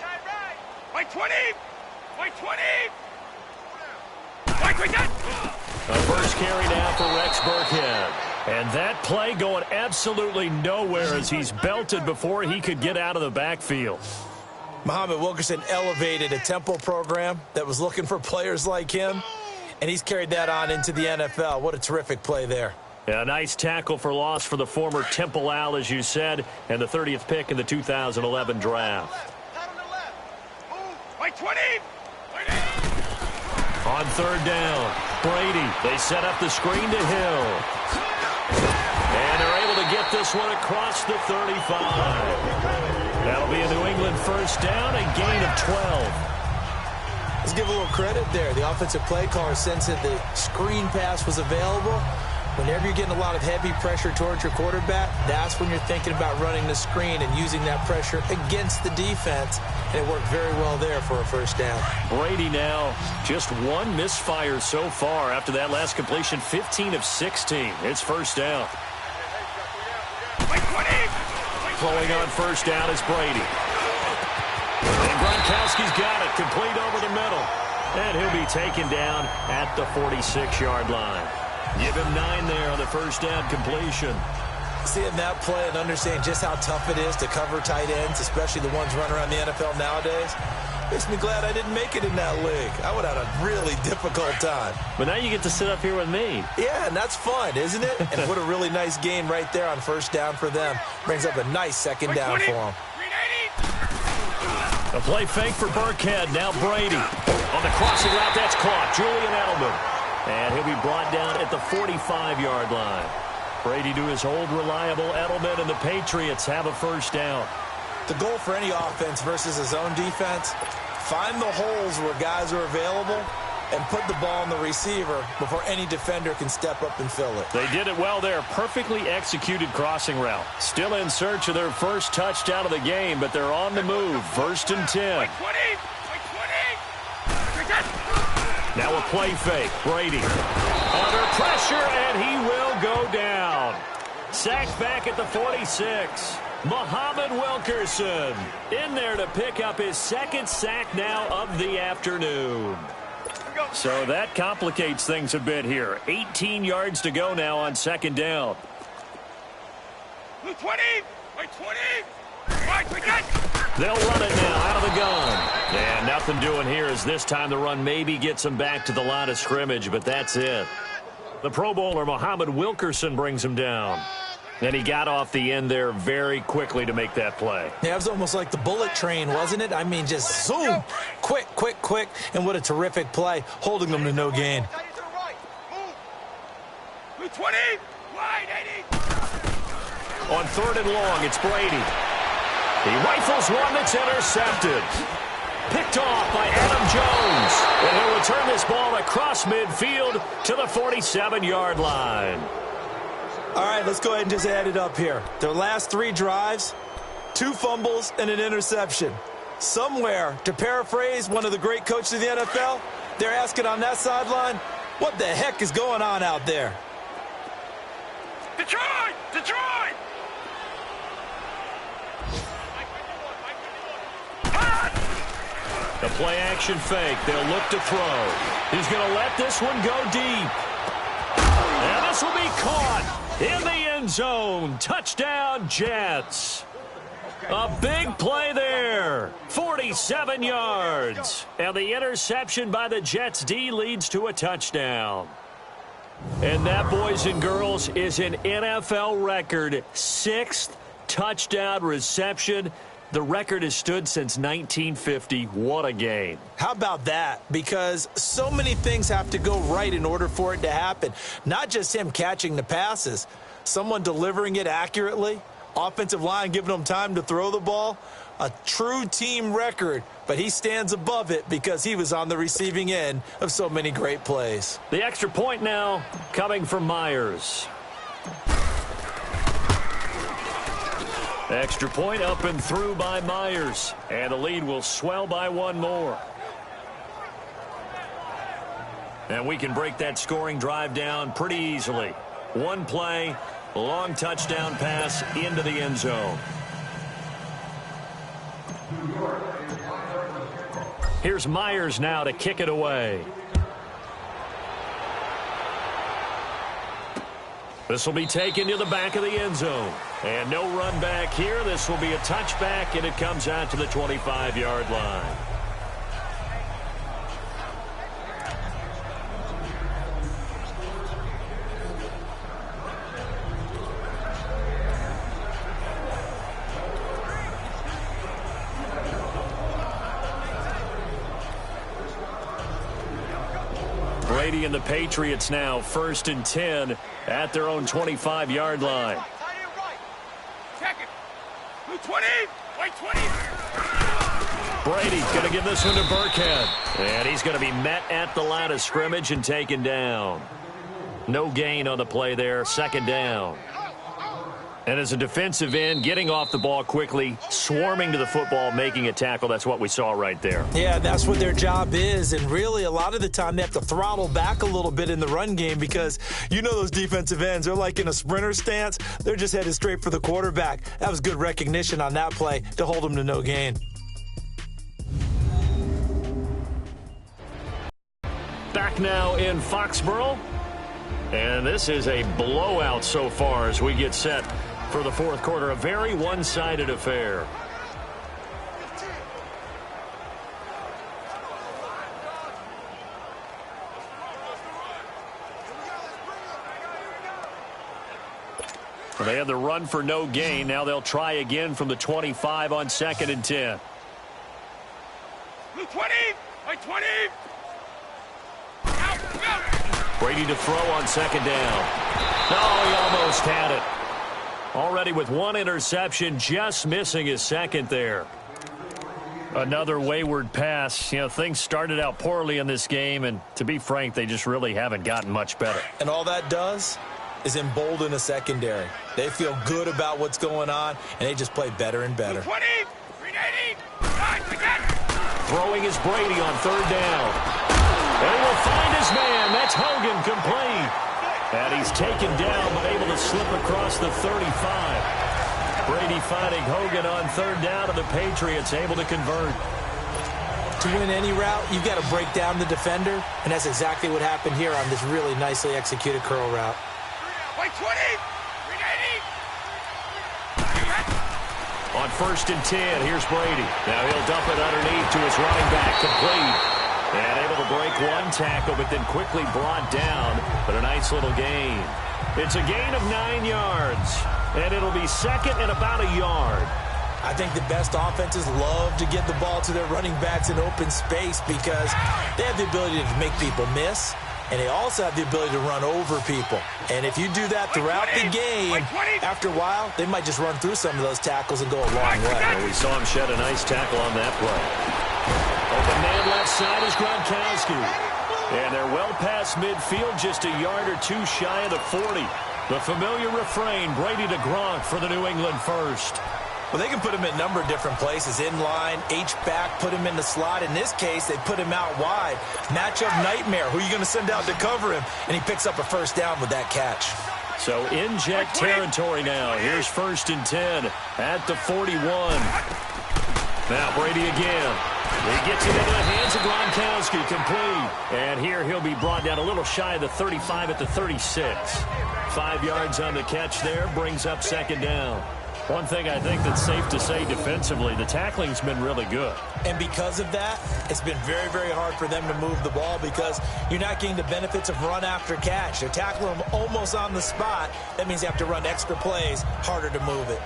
White 20. White 20. White 20. A first carry now for Rex Burkhead. And that play going absolutely nowhere as he's belted before he could get out of the backfield. Muhammad Wilkerson elevated a tempo program that was looking for players like him, and he's carried that on into the NFL. What a terrific play there. A nice tackle for loss for the former Temple Owl, as you said, and the 30th pick in the 2011 draft. White 20. On 3rd down, Brady. They set up the screen to Hill. And they're able to get this one across the 35. That'll be a New England first down, a gain of 12. Let's give a little credit there. The offensive play caller sensed that the screen pass was available. Whenever you're getting a lot of heavy pressure towards your quarterback, that's when you're thinking about running the screen and using that pressure against the defense. And it worked very well there for a first down. Brady now just one misfire so far after that last completion, 15 of 16. It's first down. Throwing on first down is Brady. And Gronkowski's got it, complete over the middle. And he'll be taken down at the 46-yard line. Give him 9 there on the first down completion. Seeing that play and understanding just how tough it is to cover tight ends, especially the ones running around the NFL nowadays, makes me glad I didn't make it in that league. I would have had a really difficult time. But now you get to sit up here with me. Yeah, and that's fun, isn't it? And what a really nice game right there on first down for them. Brings up a nice second down for them. A play fake for Burkhead. Now Brady. On the crossing route, that's caught. Julian Edelman. And he'll be brought down at the 45-yard line. Brady to his old reliable Edelman, and the Patriots have a first down. The goal for any offense versus his own defense, find the holes where guys are available and put the ball on the receiver before any defender can step up and fill it. They did it well there. Perfectly executed crossing route. Still in search of their first touchdown of the game, but they're on the move. First and 10. Now a play fake. Brady under pressure, and he will go down. Sacked back at the 46. Muhammad Wilkerson in there to pick up his second sack now of the afternoon. So that complicates things a bit here. 18 yards to go now on second down. 20! 20! They'll run it now out of the gun. And nothing doing here as this time the run maybe gets them back to the line of scrimmage, but that's it. The Pro Bowler Muhammad Wilkerson brings him down. And he got off the end there very quickly to make that play. Yeah, it was almost like the bullet train, wasn't it? I mean, just zoom. Quick, quick, quick. And what a terrific play, holding them to no gain. 20! Wide, 80! On third and long, it's Brady. He rifles one that's intercepted. Picked off by Adam Jones. And he'll return this ball across midfield to the 47-yard line. All right, let's go ahead and just add it up here. Their last 3 drives, 2 fumbles and an interception. Somewhere, to paraphrase one of the great coaches of the NFL, they're asking on that sideline, what the heck is going on out there? Detroit! Detroit! The play action fake. They'll look to throw. He's going to let this one go deep. And this will be caught in the end zone. Touchdown, Jets. A big play there. 47 yards. And the interception by the Jets D leads to a touchdown. And that, boys and girls, is an NFL record. 6th touchdown reception. The record has stood since 1950. What a game. How about that? Because so many things have to go right in order for it to happen. Not just him catching the passes. Someone delivering it accurately. Offensive line giving them time to throw the ball. A true team record. But he stands above it because he was on the receiving end of so many great plays. The extra point now coming from Myers. Extra point up and through by Myers. And the lead will swell by 1 more. And we can break that scoring drive down pretty easily. 1 play, long touchdown pass into the end zone. Here's Myers now to kick it away. This will be taken to the back of the end zone. And no run back here. This will be a touchback, and it comes out to the 25-yard line. Brady and the Patriots now 1st and 10 at their own 25-yard line. Check it. 20. Wait, 20. Brady's going to give this one to Burkhead. And he's going to be met at the line of scrimmage and taken down. No gain on the play there, second down. And as a defensive end, getting off the ball quickly, swarming to the football, making a tackle, that's what we saw right there. Yeah, that's what their job is, and really a lot of the time they have to throttle back a little bit in the run game because you know those defensive ends, they're like in a sprinter stance. They're just headed straight for the quarterback. That was good recognition on that play to hold them to no gain. Back now in Foxborough, and this is a blowout so far as we get set for the fourth quarter. A very one-sided affair. They had the run for no gain. Now they'll try again from the 25 on 2nd and 10. 20! 20! Brady to throw on 2nd down. Oh, he almost had it. Already with one interception, just missing his second there. Another wayward pass. You know, things started out poorly in this game, and to be frank, they just really haven't gotten much better. And all that does is embolden a secondary. They feel good about what's going on, and they just play better and better. 20! 380! Throwing is Brady on 3rd down. And he will find his man. That's Hogan, complete. And he's taken down, but able to slip across the 35. Brady finding Hogan on 3rd down, and the Patriots able to convert. To win any route, you've got to break down the defender, and that's exactly what happened here on this really nicely executed curl route. 20! 380! On 1st and 10, here's Brady. Now he'll dump it underneath to his running back, complete. And able to break one tackle, but then quickly brought down. But a nice little gain. It's a gain of 9 yards. And it'll be 2nd and about a yard. I think the best offenses love to get the ball to their running backs in open space because they have the ability to make people miss. And they also have the ability to run over people. And if you do that throughout the game, after a while, they might just run through some of those tackles and go a long way. Well, we saw him shed a nice tackle on that play. Open man left side is Gronkowski. And they're well past midfield, just a yard or two shy of the 40. The familiar refrain, Brady to Gronk for the New England first. Well, they can put him in a number of different places. In line, H-back, put him in the slot. In this case, they put him out wide. Matchup nightmare. Who are you going to send out to cover him? And he picks up a 1st down with that catch. So in-jet territory now. Here's 1st and 10 at the 41. Now Brady again. He gets it into the hands of Gronkowski, complete. And here he'll be brought down a little shy of the 35 at the 36. 5 yards on the catch there, brings up 2nd down. One thing I think that's safe to say defensively, the tackling's been really good. And because of that, it's been very, very hard for them to move the ball because you're not getting the benefits of run after catch. They're tackling them almost on the spot. That means they have to run extra plays, harder to move it.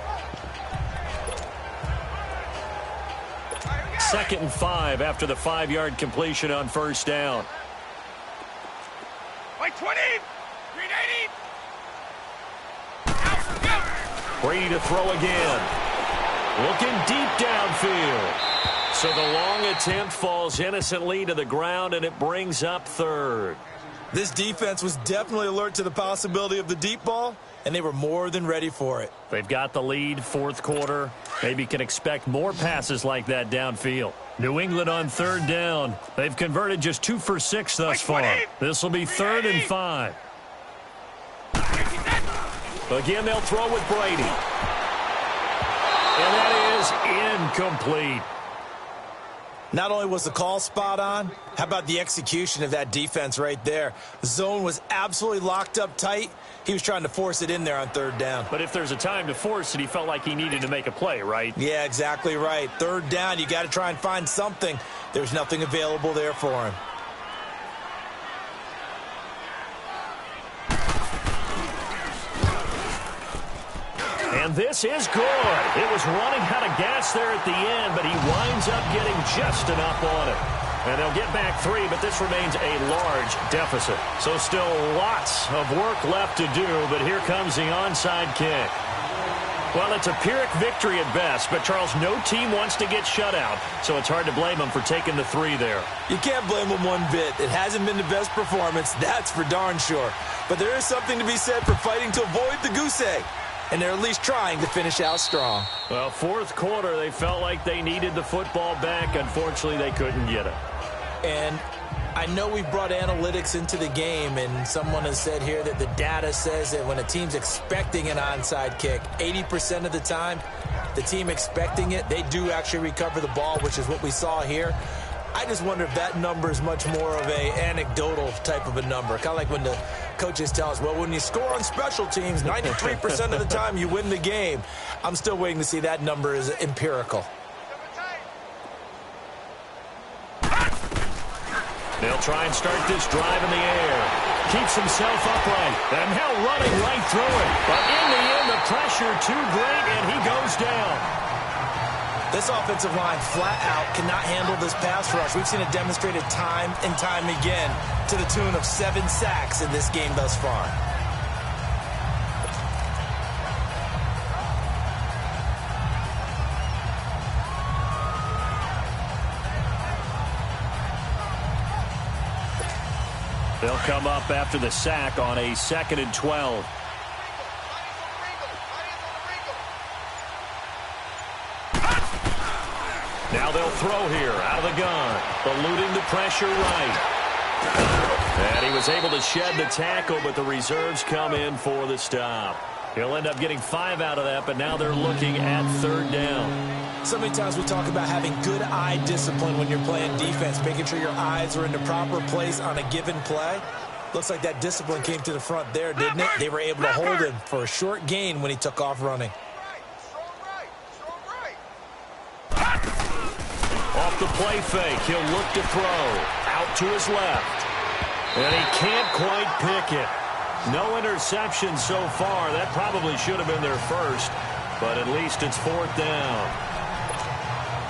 2nd and 5 after the 5-yard completion on 1st down. 20! 380! Brady to throw again. Looking deep downfield. So the long attempt falls innocently to the ground, and it brings up 3rd. This defense was definitely alert to the possibility of the deep ball, and they were more than ready for it. They've got the lead, 4th quarter. Maybe can expect more passes like that downfield. New England on 3rd down. They've converted just 2 for 6 thus far. This will be 3rd and 5. Again, they'll throw with Brady. And that is incomplete. Not only was the call spot on, how about the execution of that defense right there? The zone was absolutely locked up tight. He was trying to force it in there on 3rd down. But if there's a time to force it, he felt like he needed to make a play, right? Yeah, exactly right. 3rd down, you got to try and find something. There's nothing available there for him. And this is good. It was running out of gas there at the end, but he winds up getting just enough on it. And they'll get back 3, but this remains a large deficit. So still lots of work left to do, but here comes the onside kick. Well, it's a Pyrrhic victory at best, but Charles, no team wants to get shut out, so it's hard to blame them for taking the 3 there. You can't blame them one bit. It hasn't been the best performance, that's for darn sure. But there is something to be said for fighting to avoid the goose egg. And they're at least trying to finish out strong. Well, fourth quarter, they felt like they needed the football back. Unfortunately, they couldn't get it. And I know we brought analytics into the game, and someone has said here that the data says that when a team's expecting an onside kick, 80% of the time, the team expecting it, they do actually recover the ball, which is what we saw here. I just wonder if that number is much more of a anecdotal type of a number. Kind of like when the coaches tell us, well, when you score on special teams, 93% of the time you win the game. I'm still waiting to see that number is empirical. They'll try and start this drive in the air. Keeps himself upright. And now running right through it. But in the end, the pressure too great, and he goes down. This offensive line flat out cannot handle this pass rush. We've seen it demonstrated time and time again to the tune of 7 sacks in this game thus far. They'll come up after the sack on a 2nd and 12. Now they'll throw here out of the gun. Eluding the pressure right. And he was able to shed the tackle, but the reserves come in for the stop. He'll end up getting 5 out of that, but now they're looking at 3rd down. So many times we talk about having good eye discipline when you're playing defense, making sure your eyes are in the proper place on a given play. Looks like that discipline came to the front there, didn't it? They were able to hold him for a short gain when he took off running. Off the play fake, he'll look to throw. Out to his left. And he can't quite pick it. No interception so far. That probably should have been their first, but at least it's 4th down.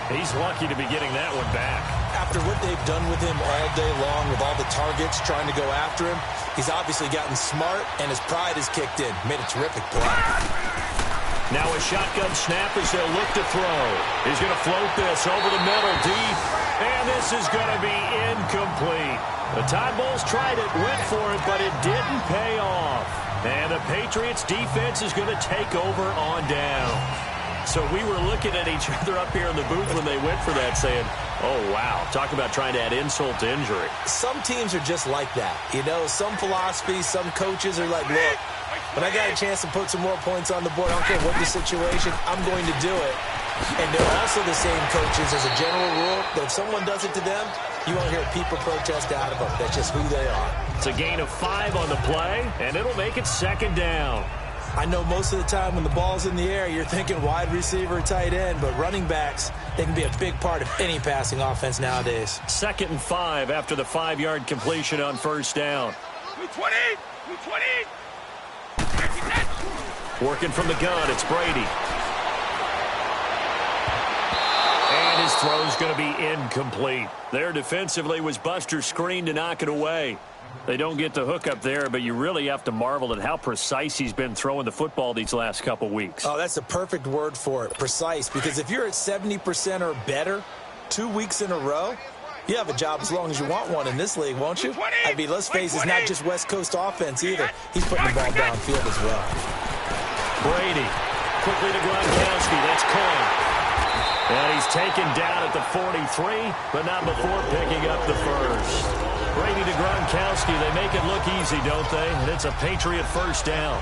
He's lucky to be getting that one back. After what they've done with him all day long, with all the targets trying to go after him, he's obviously gotten smart, and his pride has kicked in. Made a terrific play. Now a shotgun snap as they'll look to throw. He's going to float this over the middle deep, and this is going to be incomplete. The Tide Bulls tried it, went for it, but it didn't pay off. And the Patriots defense is going to take over on down. So we were looking at each other up here in the booth when they went for that, saying, oh, wow, talk about trying to add insult to injury. Some teams are just like that. You know, some philosophies, some coaches are like, look, when I got a chance to put some more points on the board, I don't care what the situation, I'm going to do it. And they're also the same coaches as a general rule, but if someone does it to them, you won't hear people protest out of them. That's just who they are. It's a gain of 5 on the play, and it'll make it 2nd down. I know most of the time when the ball's in the air, you're thinking wide receiver, tight end, but running backs, they can be a big part of any passing offense nowadays. 2nd and 5 after the 5-yard completion on 1st down. 220! 220! Working from the gun, it's Brady. And his throw's going to be incomplete. There defensively was Buster's screen to knock it away. They don't get the hook up there, but you really have to marvel at how precise he's been throwing the football these last couple weeks. Oh, that's the perfect word for it, precise, because if you're at 70% or better 2 weeks in a row, you have a job as long as you want one in this league, won't you? I mean, let's face it, it's not just West Coast offense either. He's putting the ball downfield as well. Brady, quickly to Gronkowski, that's caught. And he's taken down at the 43, but not before picking up the first. Brady to Gronkowski, they make it look easy, don't they? And it's a Patriot 1st down.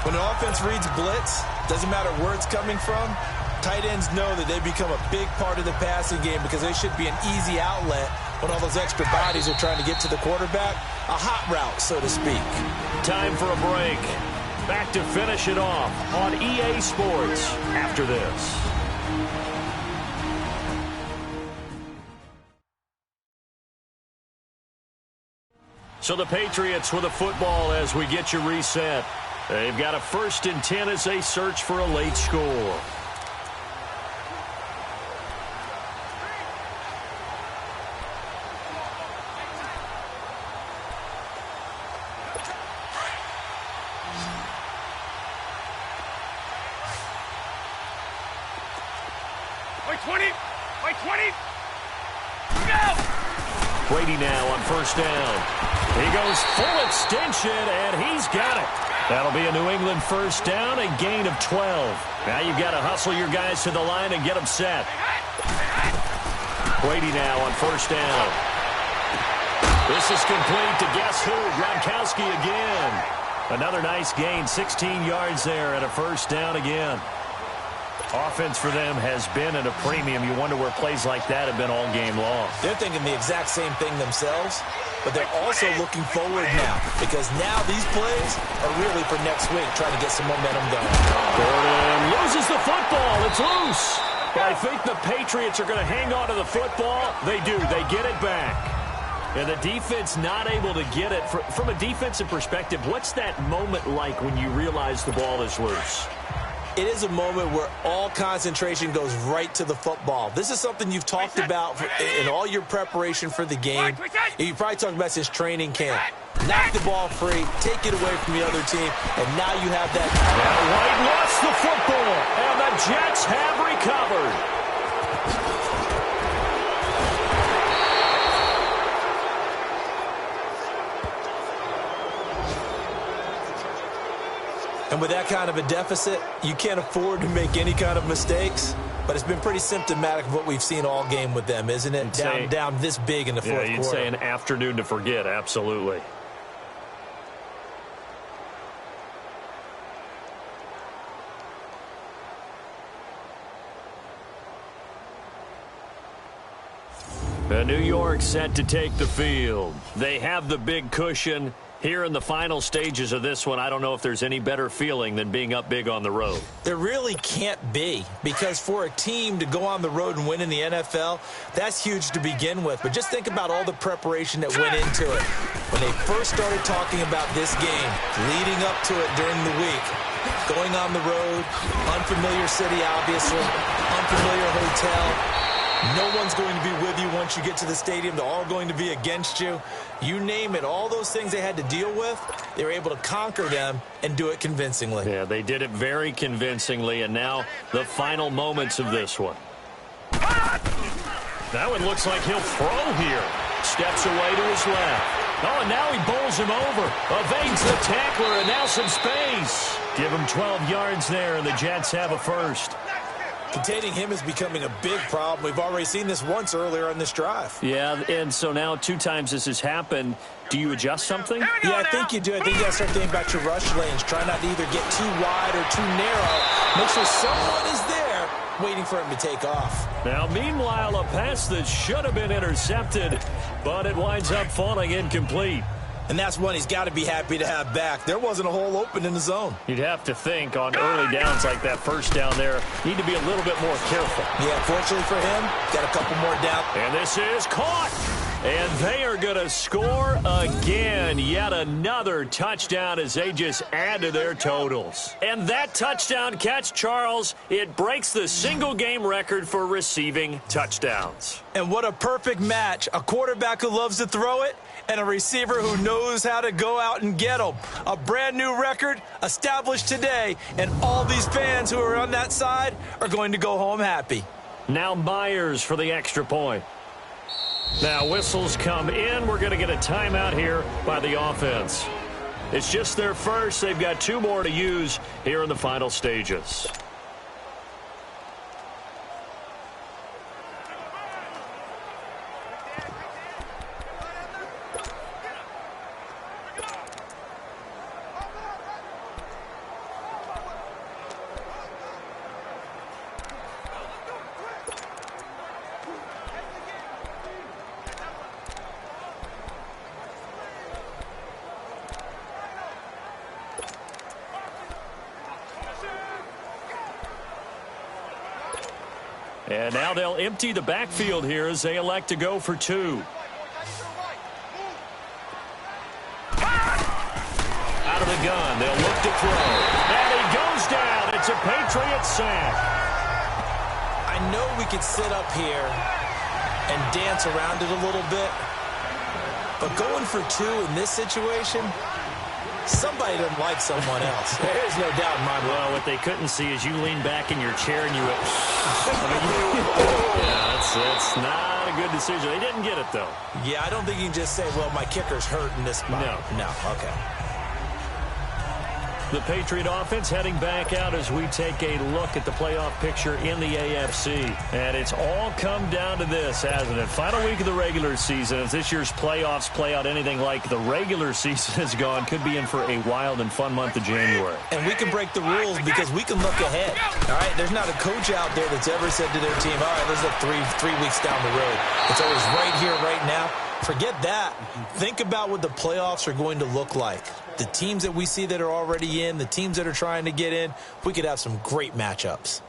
When an offense reads blitz, doesn't matter where it's coming from, tight ends know that they become a big part of the passing game because they should be an easy outlet when all those extra bodies are trying to get to the quarterback. A hot route, so to speak. Time for a break. Back to finish it off on EA Sports after this. So the Patriots with a football as we get you reset. They've got a 1st and 10 as they search for a late score. 20. By 20. Go! Brady now on first down. He goes full extension, and he's got it. That'll be a New England first down, a gain of 12. Now you've got to hustle your guys to the line and get them set. Brady now on first down. This is complete to guess who? Gronkowski again. Another nice gain, 16 yards there and a first down again. Offense for them has been at a premium. You wonder where plays like that have been all game long. They're thinking the exact same thing themselves, but they're also looking forward now because now these plays are really for next week, trying to get some momentum going. Gordon loses the football. It's loose. But I think the Patriots are going to hang on to the football. They do. They get it back. And the defense not able to get it. From a defensive perspective, what's that moment like when you realize the ball is loose? It is a moment where all concentration goes right to the football. This is something you've talked about in all your preparation for the game. You probably talked about since training camp. Knock the ball free, take it away from the other team, and now you have that. Now White lost the football, and the Jets have recovered. And with that kind of a deficit, you can't afford to make any kind of mistakes. But it's been pretty symptomatic of what we've seen all game with them, isn't it? Down this big in the fourth quarter. You'd say an afternoon to forget, absolutely. New York set to take the field. They have the big cushion. Here in the final stages of this one, I don't know if there's any better feeling than being up big on the road. There really can't be, because for a team to go on the road and win in the NFL, that's huge to begin with. But just think about all the preparation that went into it. When they first started talking about this game, leading up to it during the week, going on the road, unfamiliar city, obviously, unfamiliar hotel. No one's going to be with you once you get to the stadium. They're all going to be against you. You name it, all those things they had to deal with, they were able to conquer them and do it convincingly. Yeah, they did it very convincingly, and now the final moments of this one. That one looks like he'll throw here. Steps away to his left. Oh, and now he bowls him over. Evades the tackler, and now some space. Give him 12 yards there, and the Jets have a first. Containing him is becoming a big problem. We've already seen this once earlier on this drive. Yeah, and so now 2 times this has happened. Do you adjust something? Yeah, I think you do. I think you got to start thinking about your rush lanes. Try not to either get too wide or too narrow. Make sure someone is there waiting for him to take off. Now, meanwhile, a pass that should have been intercepted, but it winds up falling incomplete. And that's one he's got to be happy to have back. There wasn't a hole open in the zone. You'd have to think on early downs like that first down there, need to be a little bit more careful. Yeah, fortunately for him, got a couple more down. And this is caught. And they are going to score again. Yet another touchdown as they just add to their totals. And that touchdown catch, Charles, it breaks the single-game record for receiving touchdowns. And what a perfect match. A quarterback who loves to throw it and a receiver who knows how to go out and get them. A brand-new record established today, and all these fans who are on that side are going to go home happy. Now Myers for the extra point. Now whistles come in. We're going to get a timeout here by the offense. It's just their first. They've got 2 more to use here in the final stages. And now they'll empty the backfield here as they elect to go for 2. Out of the gun, they'll look to throw. And he goes down. It's a Patriot sack. I know we could sit up here and dance around it a little bit, but going for 2 in this situation, Somebody doesn't like someone else. There's no doubt in my mind. Well, what they couldn't see is you lean back in your chair and you went, yeah, that's not a good decision. They didn't get it, though. Yeah, I don't think you can just say, well, my kicker's hurt in this spot. No, okay. The Patriot offense heading back out as we take a look at the playoff picture in the AFC. And it's all come down to this, hasn't it? Final week of the regular season. As this year's playoffs play out anything like the regular season has gone, could be in for a wild and fun month of January. And we can break the rules because we can look ahead. All right, there's not a coach out there that's ever said to their team, all right, let's look three weeks down the road. It's always right here, right now. Forget that. Think about what the playoffs are going to look like. The teams that we see that are already in, the teams that are trying to get in, we could have some great matchups.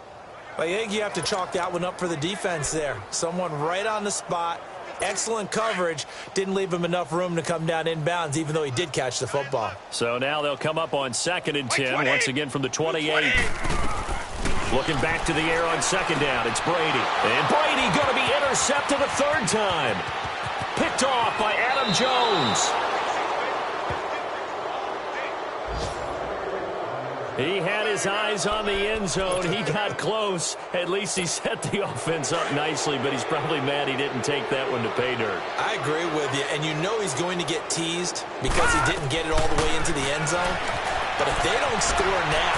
I think you have to chalk that one up for the defense there. Someone right on the spot, excellent coverage, didn't leave him enough room to come down inbounds, even though he did catch the football. So now they'll come up on 2nd and 10, once again from the 28. Looking back to the air on 2nd down, it's Brady. And Brady going to be intercepted a 3rd time. Picked off by Adam Jones. He had his eyes on the end zone. He got close. At least he set the offense up nicely, but he's probably mad he didn't take that one to pay dirt. I agree with you, and you know he's going to get teased because he didn't get it all the way into the end zone. But if they don't score now,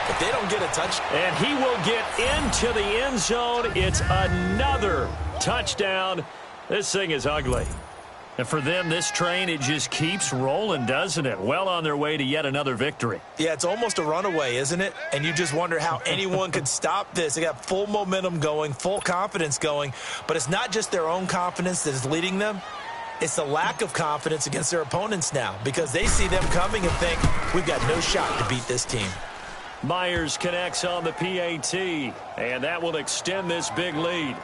if they don't get a touchdown. And he will get into the end zone. It's another touchdown. This thing is ugly. And for them, this train, it just keeps rolling, doesn't it? Well on their way to yet another victory. Yeah, it's almost a runaway, isn't it? And you just wonder how anyone could stop this. They got full momentum going, full confidence going. But it's not just their own confidence that is leading them. It's the lack of confidence against their opponents now because they see them coming and think, we've got no shot to beat this team. Myers connects on the PAT, and that will extend this big lead.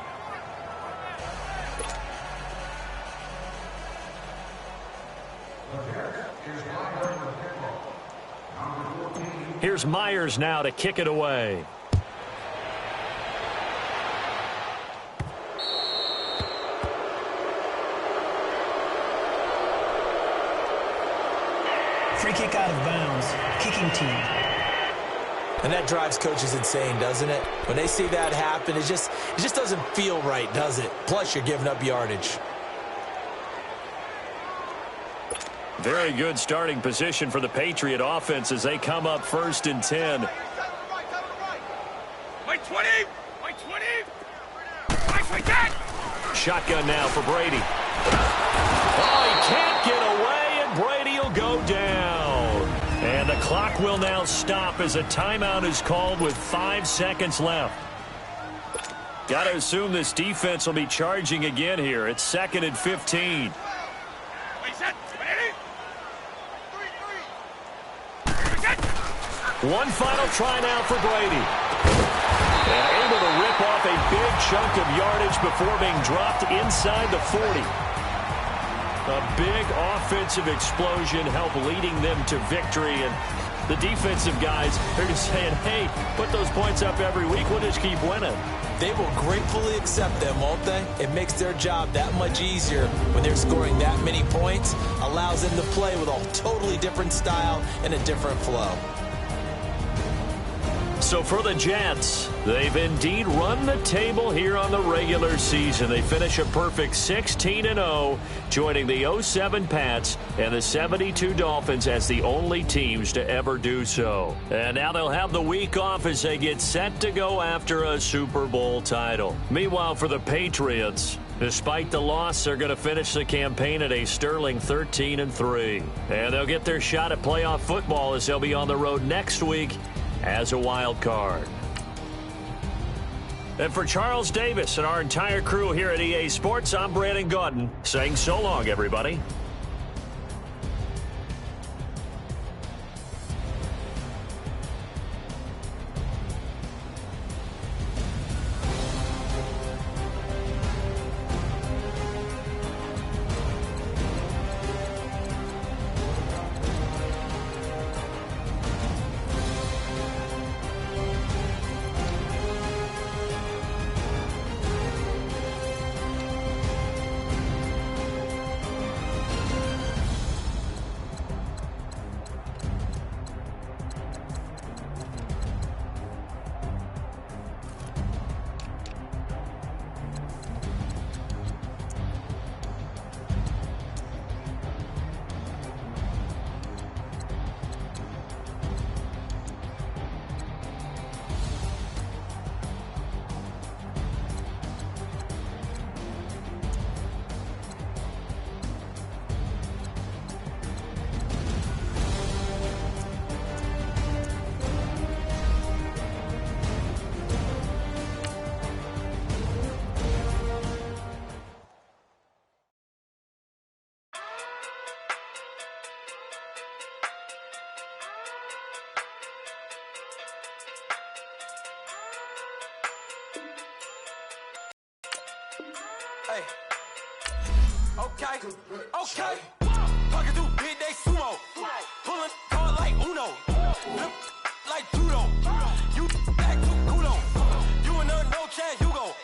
Here's Myers now to kick it away. Free kick out of bounds. Kicking team. And that drives coaches insane, doesn't it? When they see that happen, it just doesn't feel right, does it? Plus, you're giving up yardage. Very good starting position for the Patriot offense as they come up 1st and 10. My 20! My 20! My 10! Shotgun now for Brady. Oh, he can't get away, and Brady will go down. And the clock will now stop as a timeout is called with 5 seconds left. Got to assume this defense will be charging again here. It's 2nd and 15. One final try now for Brady. And able to rip off a big chunk of yardage before being dropped inside the 40. A big offensive explosion helped leading them to victory. And the defensive guys, they're just saying, hey, put those points up every week. We'll just keep winning. They will gratefully accept them, won't they? It makes their job that much easier when they're scoring that many points. Allows them to play with a totally different style and a different flow. So for the Jets, they've indeed run the table here on the regular season. They finish a perfect 16-0, joining the 07 Pats and the 72 Dolphins as the only teams to ever do so. And now they'll have the week off as they get set to go after a Super Bowl title. Meanwhile, for the Patriots, despite the loss, they're going to finish the campaign at a sterling 13-3. And they'll get their shot at playoff football as they'll be on the road next week as a wild card. And for Charles Davis and our entire crew here at EA Sports, I'm Brandon Gaudin saying so long, everybody. Okay. Pocket too big, they sumo. Pulling card like Uno. Flip like judo. You act too culo. You and her no chance, you go.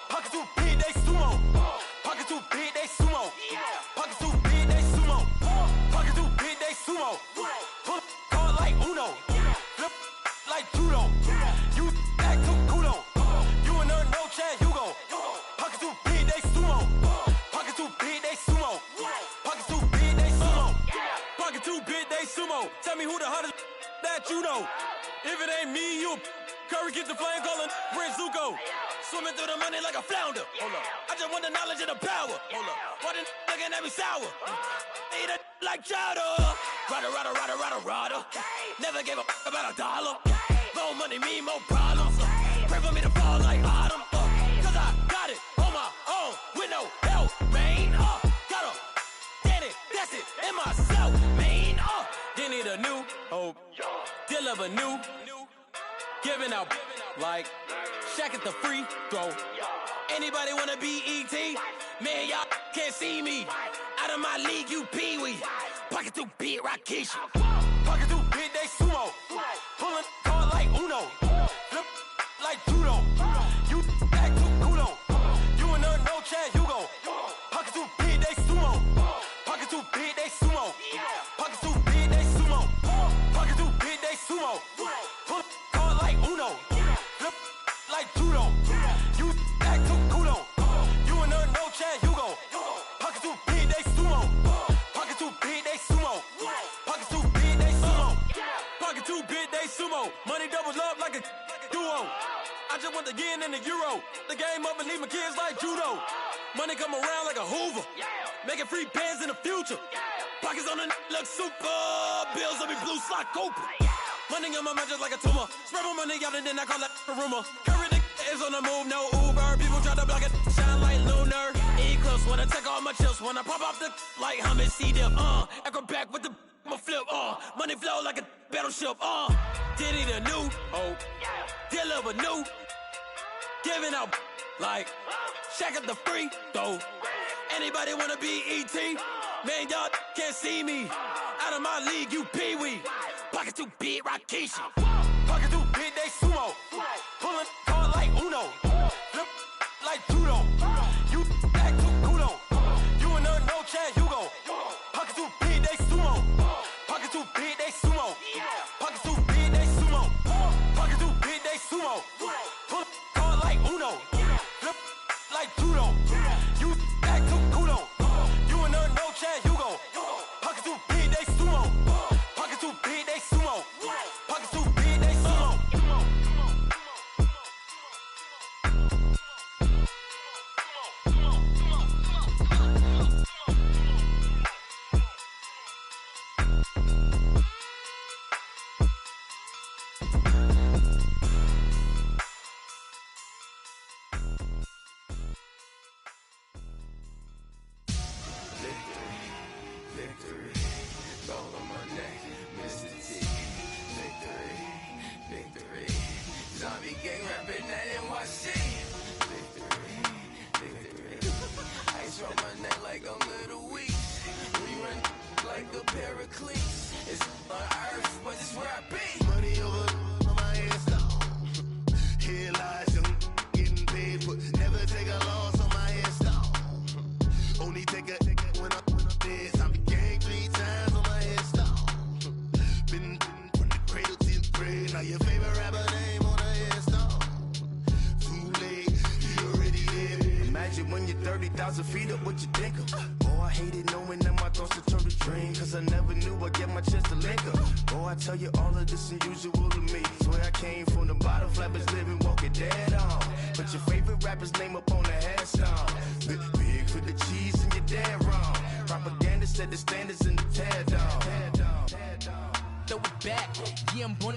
Pocket too big, they sumo. Pocket too big, they sumo. Pocket too big, they sumo. Pocket too big, they sumo. Pull card like Uno. Flip like judo. You act too culo. You and her no chance, you go. Pocket too big, they sumo. Pocket too big, they sumo. Pocket too big, they sumo. Pocket too big, they sumo. Tell me who the hottest that you know. If it ain't me, you Curry get the flame calling Prince Zuko. Swimming through the money like a flounder. Hold up. I just want the knowledge and the power. Hold up. Why the looking at me sour? Eat it like chowder. Rada. Never gave a about $1. More money, me, more problems. Pray for me to fall like autumn. Cause I got it on my own with no help, man. Gotta get it, that's it, in myself, man. They need a new hope. Deal of a new. Giving out like Shaq at the free throw. Anybody wanna be E.T.? Man, y'all can't see me. Out of my league, you pee-wee. Pocket too big, Rakishi. Pocket too big, they sumo. Pulling card like Uno. Flip like judo. You act too culo. You and her no chance, you go. Pocket too big, they sumo. Pocket too big, they sumo. Pocket too big, they sumo. Pocket too big, they sumo. Pull card like Uno. Flip like judo. You act too culo. You and her no chance, you go. Pocket too big, they sumo. Pocket too big, they sumo. Pocket too big, they sumo. Pocket too big, they sumo. Money doubles up like a duo. I just want the yen and the euro. The game up and leave my kids like judo. Money come around like a Hoover. Making free bands in the future. Pockets on the look super. Bills on me blue slot Cooper. Money on my mind just like a tumor. Spread my money out and then I call that a rumor. Curry the is on the move, no Uber. People try to block it, shine like lunar. Eclipse when I take all my chips. When I pop off the like hummus C-dip. Echo back with the flip. Money flow like a battleship. Diddy the new hope. Deliver new. Giving out like Shaq at the free throw. Anybody wanna be E.T.? Man, y'all can't see me. Out of my league, you pee-wee. Pocket too big, Rakishi. Pocket too big, they sumo. Pulling card like Uno. Flip like judo. You act too culo. You and her no chance, you go. Pocket too big, they sumo. Pocket too big, they sumo. Pocket too big, they sumo. Pocket too big, they sumo. Pull card like Uno. Flip like judo. You act too culo. You and her no chance, you go. Pocket too big, they sumo. Pocket too big, they sumo. Pocket too big, they sumo. Victory, gold on my neck, Mr. T. Victory, zombie gang rapping that NYC. Victory, ice on my neck like a little weak. We run like a paraclete. It's on earth, but it's where I be. Money over on my headstone. Here lies young getting paid, but never take a loss on my headstone. Only take a when I'm dead. Zombie gang 3 times on my headstone. Been from the cradle to the grave. Now your favorite rapper name on a headstone. Too late, he already there. Imagine when you're 30,000 feet up, what you think of? Oh, I hated knowing that my thoughts would turn to dream. Cause I never knew I'd get my chance to link up. Oh, I tell you all of this unusual to me. Swear I came from the bottom, flappers living, walking dead on. Put your favorite rapper's name up on the headstone. Big for the cheese and you're dead wrong. Propaganda set the standards in the tear down. Throw it back, yeah, I'm born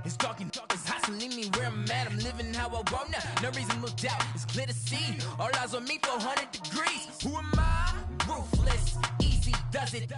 it's talking, it's hustling me where I'm at. I'm living how I want now. No reason to look doubt, it's clear to see. All eyes on me for 100 degrees. Who am I? Ruthless, easy does it.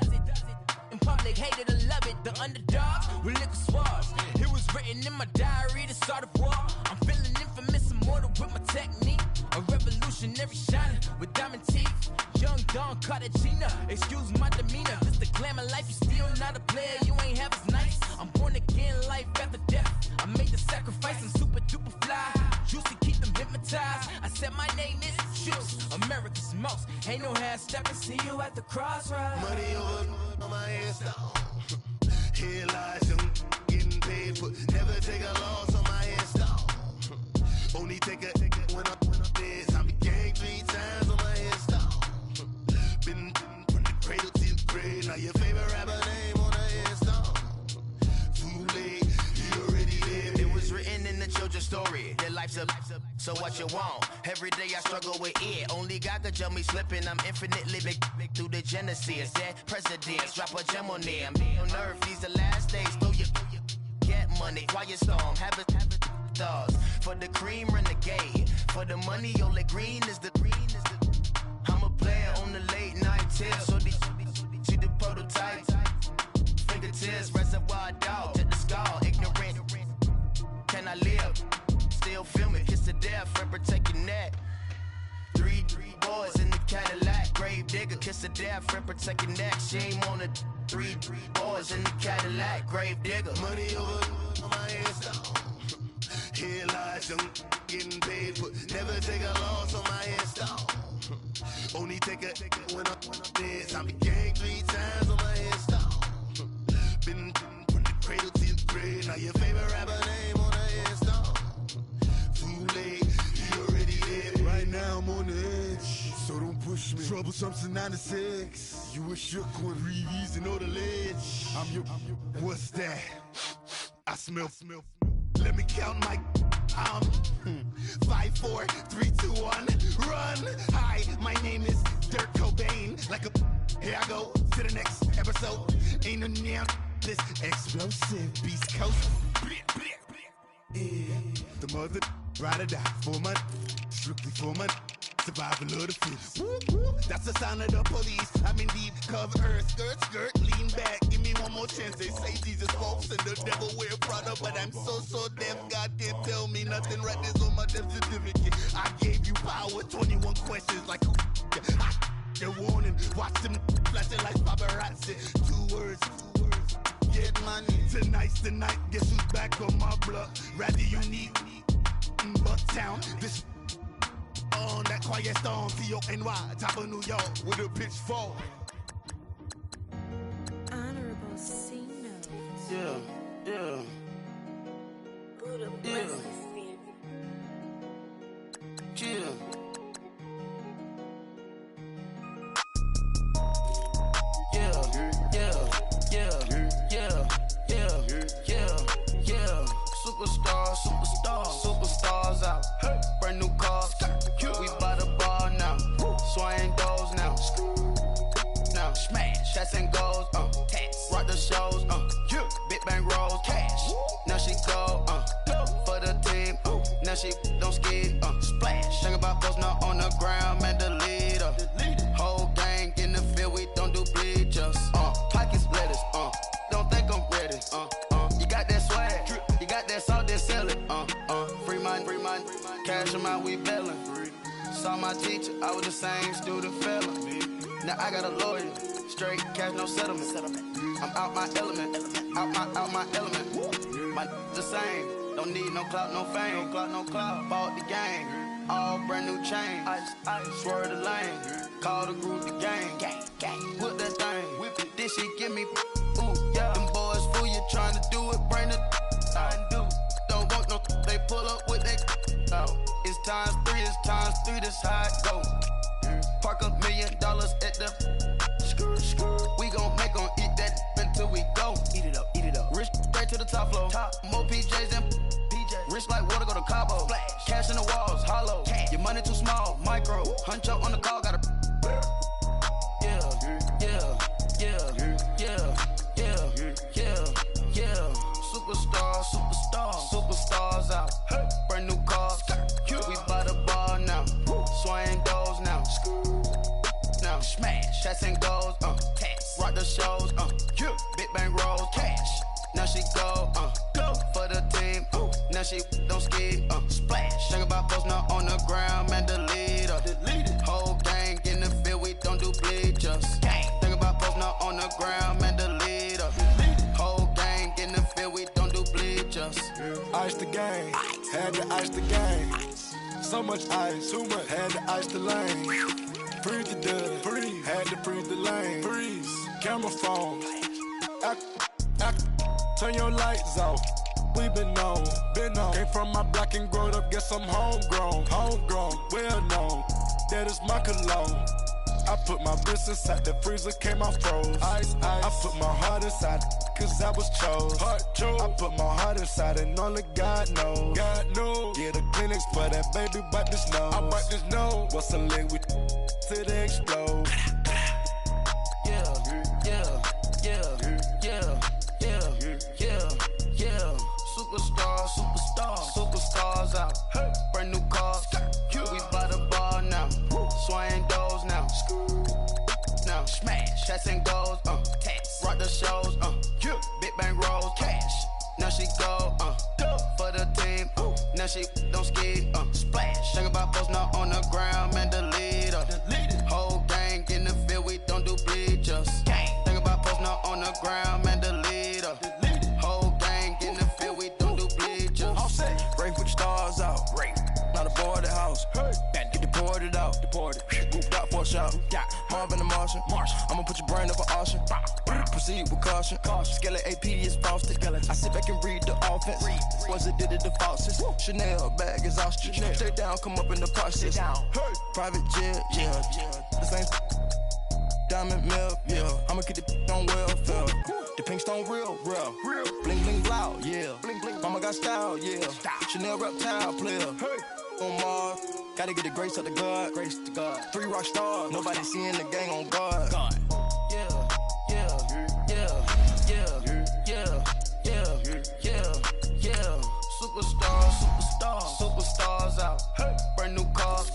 In public, hated or love it. The underdogs with liquor swabs. It was written in my diary to start a war. I'm feeling infamous, immortal with my technique. A revolutionary shining with diamond teeth. Young Don Cartagena, excuse my demeanor. This the glamour life, you still not a player, you ain't half as nice. I'm born again, life after death. I made the sacrifice, I'm super duper fly. Used to keep them hypnotized. I said my name is Juice, America's most. Ain't no half stepping, see you at the crossroads. Money over on my headstone. Here lies young, getting paid, but never take a loss on my headstone. Only take a when I'm dead. I be gang 3 times on my headstone. Been from the cradle to the grave. Now your favorite rapper name on the headstone. Too late, you already dead. It was written in the children's story. Their life's a so what you want. Every day I struggle with it. Only God could jump me slipping. I'm infinitely big through the genesis. Dead presidents, drop a gem on them. On earth, these the last days. Throw your get money, quiet storm. Have it stars. For the cream, renegade. For the money, only green is the green is the. I'm a player on the late night tip. So these see the prototype. Fingertips, reservoir dog. To the skull, ignorant. Can I live? Still feel me, kiss to death, friend, protect your neck. 3 boys in the Cadillac, grave digger, kiss to death, friend, protect your neck. Shame on the 3 boys in the Cadillac, grave digger. Money over on my headstone. Here lies young, getting paid, but never take a loss on my headstone. Only take a when I'm dead. I be gang 3 times on my headstone. Been from the cradle to the grave. Now your favorite rapper name on the headstone. Too late, you already dead. Right now I'm on the edge, so don't push me. Troublesome to 96. You a shook one, Reeves and all the ledge. I'm your. What's that? I smell. Let me count my. 5, 4, 3, 2, 1, run. Hi, my name is Dirk Cobain. Like a. Here I go to the next episode. Ain't no damn this explosive Beast Coast. Yeah. The mother ride or die for my strictly for my survival of the fittest. That's the sound of the police. I'm in deep cover earth, skirt, lean back. Give me one more chance. They say Jesus walks and the devil wear Prada, but I'm so deaf. God can't tell me nothing. Right there's on my death certificate. I gave you power. 21 questions like who? They're warning. Watch them flashing like paparazzi. 2 words. Get money. Tonight's the night. Guess who's back on my block? Rather unique. Bucktown. This on that quiet storm. T-O-N-Y. Top of New York with a pitchfork. Honorable C-Note. Yeah. Superstars out. Brand new cars. We by the bar now. Swaying doors now. Now smash. Shots and goals. Rock the shows. Big bang rolls. Cash. Now she go. For the team. Now she don't skid. Splash. Think about posting up on the ground. Man, the leader. Whole gang in the field. We don't do bleachers. Pockets lettuce. Don't think I'm ready. You got that swag. You got that salt, then sell it. Free mind. Cash amount, we bailin'. Saw my teacher, I was the same student fella. Now I got a lawyer. Straight cash, no settlement. I'm out my element. Out my element. My the same. Don't need no clout, no fame. No clout. Bought the game. All brand new chain. Ice. Swerve the lane. Call the group the gang. Put that thing. Whip it. This shit give me. Ooh, yeah. Them boys fool you trying to do it. Bring the. I do. Don't want no. They pull up with that. Out. It's times 3. This how it go. Park $1 million at the. We gon' make 'em eat that until we go. Eat it up. Rich straight to the top floor. More PJs than PJ. Rich like water, go to Cabo. Flash. Cash in the walls, hollow. Cash. Your money too small, micro. Hunch up on the call, gotta. Superstars out. Brand new cars. We by the bar now. Swaying doors now. Now smash. Shots and goals. Rock the shows. Big bang rolls. Cash. Now she go for the team. Now she don't ski. Splash. Think about post now on the ground, man. Delete her. Whole gang in the field, we don't do bleachers. Think about post now on the ground, man. Delete her. Whole gang in the field, we don't do bleachers. Ice the game, had to ice the game. So much ice, too much, had to ice the lane. Freeze the dub, freeze, had to freeze the lane. Freeze, camera phone. Turn your lights off. We been on. Came from my block and growed up, guess I'm homegrown, well known. That is my cologne. I put my wrist inside the freezer, came out froze. Ice. I put my heart inside, cause I was chose. I put my heart inside and only God knows. Get the clinics for that baby, bite this nose. I bite this nose. What's a leg with till they explode? Superstars out. Brand new cars. We by the bar now. Swaying doors now. Now smash. Chats and goals. Rock the shows. Big bang rolls. Cash. Now she go. For the team. Now she don't ski. Splash. Think about post now on the ground, man. Delete her. Whole gang in the field, we don't do bleachers. Think about post now on the ground, man. Delete her. Whole gang in the field, we don't do bleachers. All set. Break with the stars out. Not aboard the house. Get deported out. Moved out for a shout. Marvin the Martian. I'ma put your brain up for auction. Proceed with caution. Skeleton AP is frosted. I sit back and read the offense. Was it did it the falsest? Chanel bag is ostrich. Stay down, come up in the process. Private jet, the same diamond milk, I'ma get the on welfare. The pink stone real. Bling bling loud, Mama got style, Chanel reptile player. On Mars, gotta get the grace of the God. 3 rock stars, nobody seeing the gang on guard. Superstars out. Brand new cars.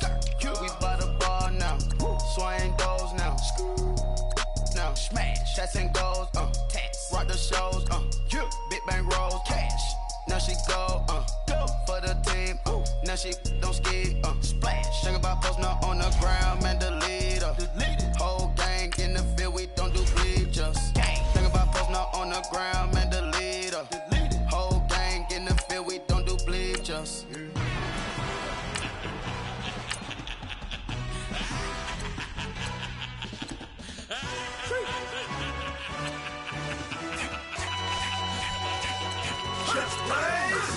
We by the bar now. Swaying doors now. Now smash. Chats and goals. Rock the shows. Big bang rolls. Cash. Now she go. For the team. Now she don't ski. Splash. Think about post now on the ground, man. Delete her. Whole gang in the field, we don't do bleachers. Think about post now on the ground, man. Delete her. Whole gang in the field, we don't do bleachers.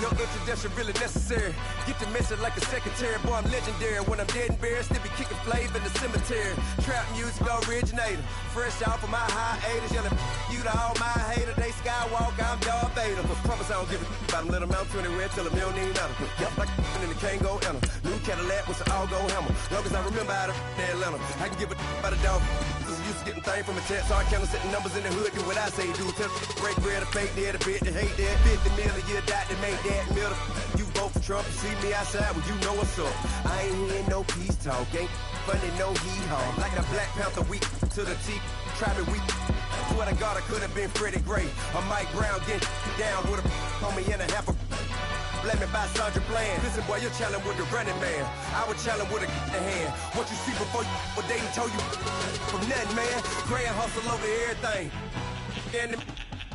No introduction really necessary. Get the message like a secretary. Boy, I'm legendary. When I'm dead and buried, still be kicking flavor in the cemetery. Trap music originator. Fresh off of my hiatus. Yelling you to all my haters. They skywalk, I'm Darth Vader. Promise I don't give a about them. Let them out 20 red till them don't even matter. Yup, like in the Kango enter. New Cadillac with an all-go hammer. Long as I remember out of Atlanta. I can give a about a dog. Used to getting things from a text. So I count setting numbers in the hood. Do what I say do. Tell break bread, a fake dead, a bit, to hate that. 50 million, you die to make that middle. You vote for Trump, you see me outside, well, you know what's up. I ain't hearing no peace talk, ain't funny, no hee-haw. Like the Black Panther week to the T, trapping week. Swear to God, I could have been Freddie Gray. Or Mike Brown getting down with a homie and a half a. Let me buy Sandra Bland. Listen, boy, you're challenging with the running man. I would challenge with a hand. What you see before you, what they told you from nothing, man. Grand hustle over everything. And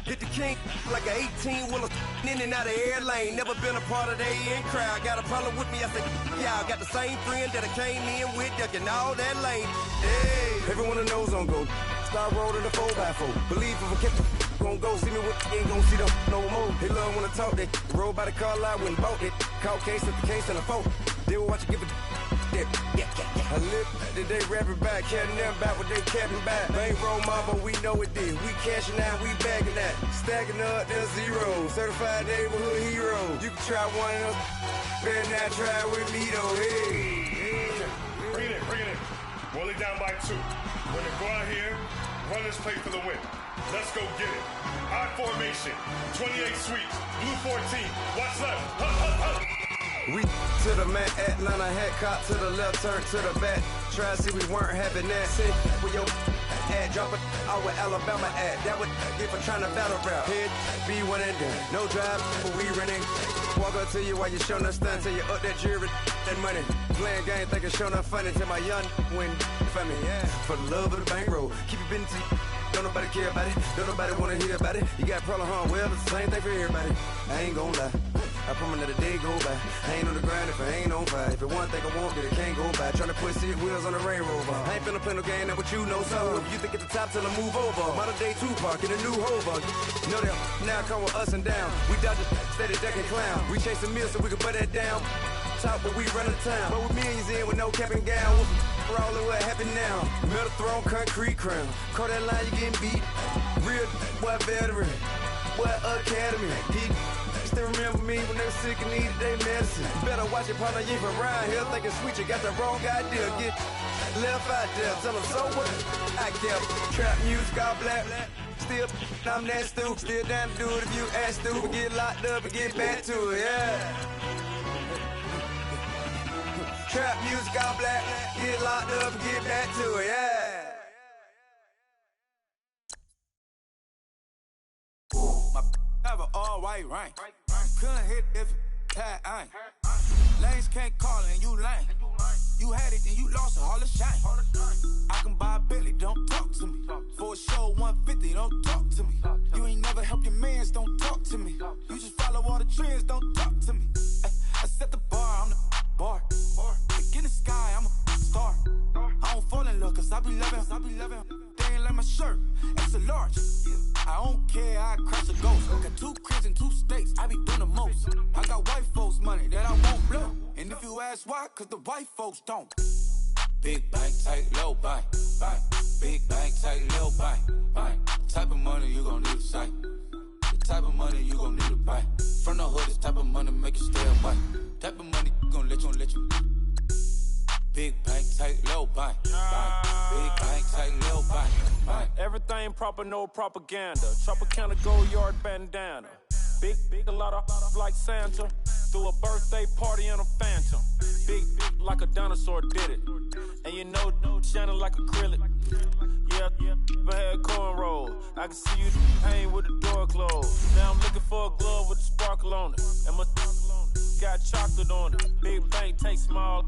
hit the king like an 18-wheeler in and out of air lane. Never been a part of the in crowd. Got a problem with me? I said, y'all got the same friend that I came in with, ducking all that lane. Hey, everyone that knows on go. Start rolling the 4x4. Believe if I kept gon' go see me with ain't gon' see them no more. They love when I talk. They roll by the car lot when bought it. Call case at the case and a phone. They will watch you give it. I live today rapping back, carrying them back what they capping back. Bankroll mama, we know it did. We cashing out, we bagging that. Stacking up, there's zero. Certified neighborhood hero. You can try one of them. Better not try with me though. Hey. Bring it in. Roll it down by 2. We're gonna go out here, run this play for the win. Let's go get it. I formation, 28 sweeps, blue 14. Watch left. We to the man, Atlanta, head cop to the left, turn to the back. Try to see we weren't having that. Sit with your ad. Drop it out with Alabama ad. That would get for trying to battle rap. Head, be one and done. No drive, but we running. Walk up to you while you showing us stun. Till you up that jewelry, that money. Playing game, thinking showing up funny. Till my young win for me. Yeah. For the love of the bankroll. Keep it business. Don't nobody care about it. Don't nobody wanna hear about it. You got a problem, huh? Well, it's the same thing for everybody. I ain't gon' lie. I promise that a day go by. I ain't on the grind if I ain't on fire. If it one thing I want, then it can't go by. Tryna put 6 wheels on the Range Rover. I ain't finna play no game, that what you know. So if you think at the top, tell them move over. Modern day Tupac in a new Hova. Know that now come with us and down. We dodge the steady deck and clown. We chase a meal so we can put that down. Top, but we run the town. But with millions in with no cap and gown. We're all in what happened now. Metal throne, concrete crown. Call that line, you getting beat. Real boy veteran. Boy academy. He still remember me when they were sick and needed their medicine. Better watch it, partner, you ain't from around here. Thinking sweet, you got the wrong idea. Get left out there. Tell them so what? I kept trap music all black. Still, I'm that stupid. Still down to do it if you ask stupid. Get locked up and get back to it, yeah. Trap music all black. Get locked up and get back to it, yeah. My have an all white ring. Couldn't hit if it had ain't. Lanes can't call it and you lame. You had it and you lost it, all the shame. I can buy a Bentley, don't talk to me. For a show 150, don't talk to me. You ain't never help your mans, don't talk to me. You just follow all the trends, don't talk to me. I set the bar, I'm the bar. Like in the sky, I'm a star. I don't fall in love, cause I be loving. They ain't like my shirt, it's a large. I don't care, I crash a ghost. Got 2 cribs in 2 states, I be doing the most. I got white folks money that I won't blow. And if you ask why, cause the white folks don't. Big bank, tight, low buy. Big bank, tight, low buy. Type of money you gon' need to sight. The type of money you gon' need to buy. From the hood, this type of money make you stay away. Type of money gon' let you. Big bank, tight, low buy. Big bank, tight, low buy. Everything proper, no propaganda. Tropicana gold yard bandana. Big, a lot of like Santa. Threw a birthday party in a phantom. Big like a dinosaur did it. And you know, shining like acrylic. Yeah, I had cornrow. I can see you pain with the door closed. Now I'm looking for a glove with a sparkle on it. And my got chocolate on it. Big bank, take small.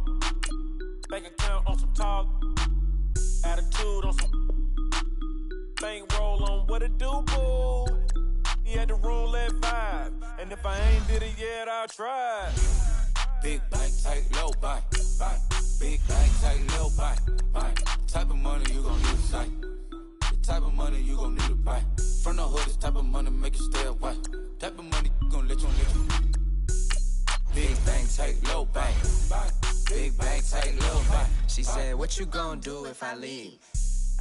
Bank account on some tall. Attitude on some. Bank roll on what it do, boo. He had the roulette vibe. And if I ain't did it yet, I'll try. Big bank, tight, low buy. Big bank, tight, low buy. Type of money you gon' need to sight. The type of money you gon' need to buy. From the hood, this type of money make you stay away. Type of money gon' let you. Big bank, tight, low buy. Big bank, tight, low buy. She said, what you gon' do if I leave?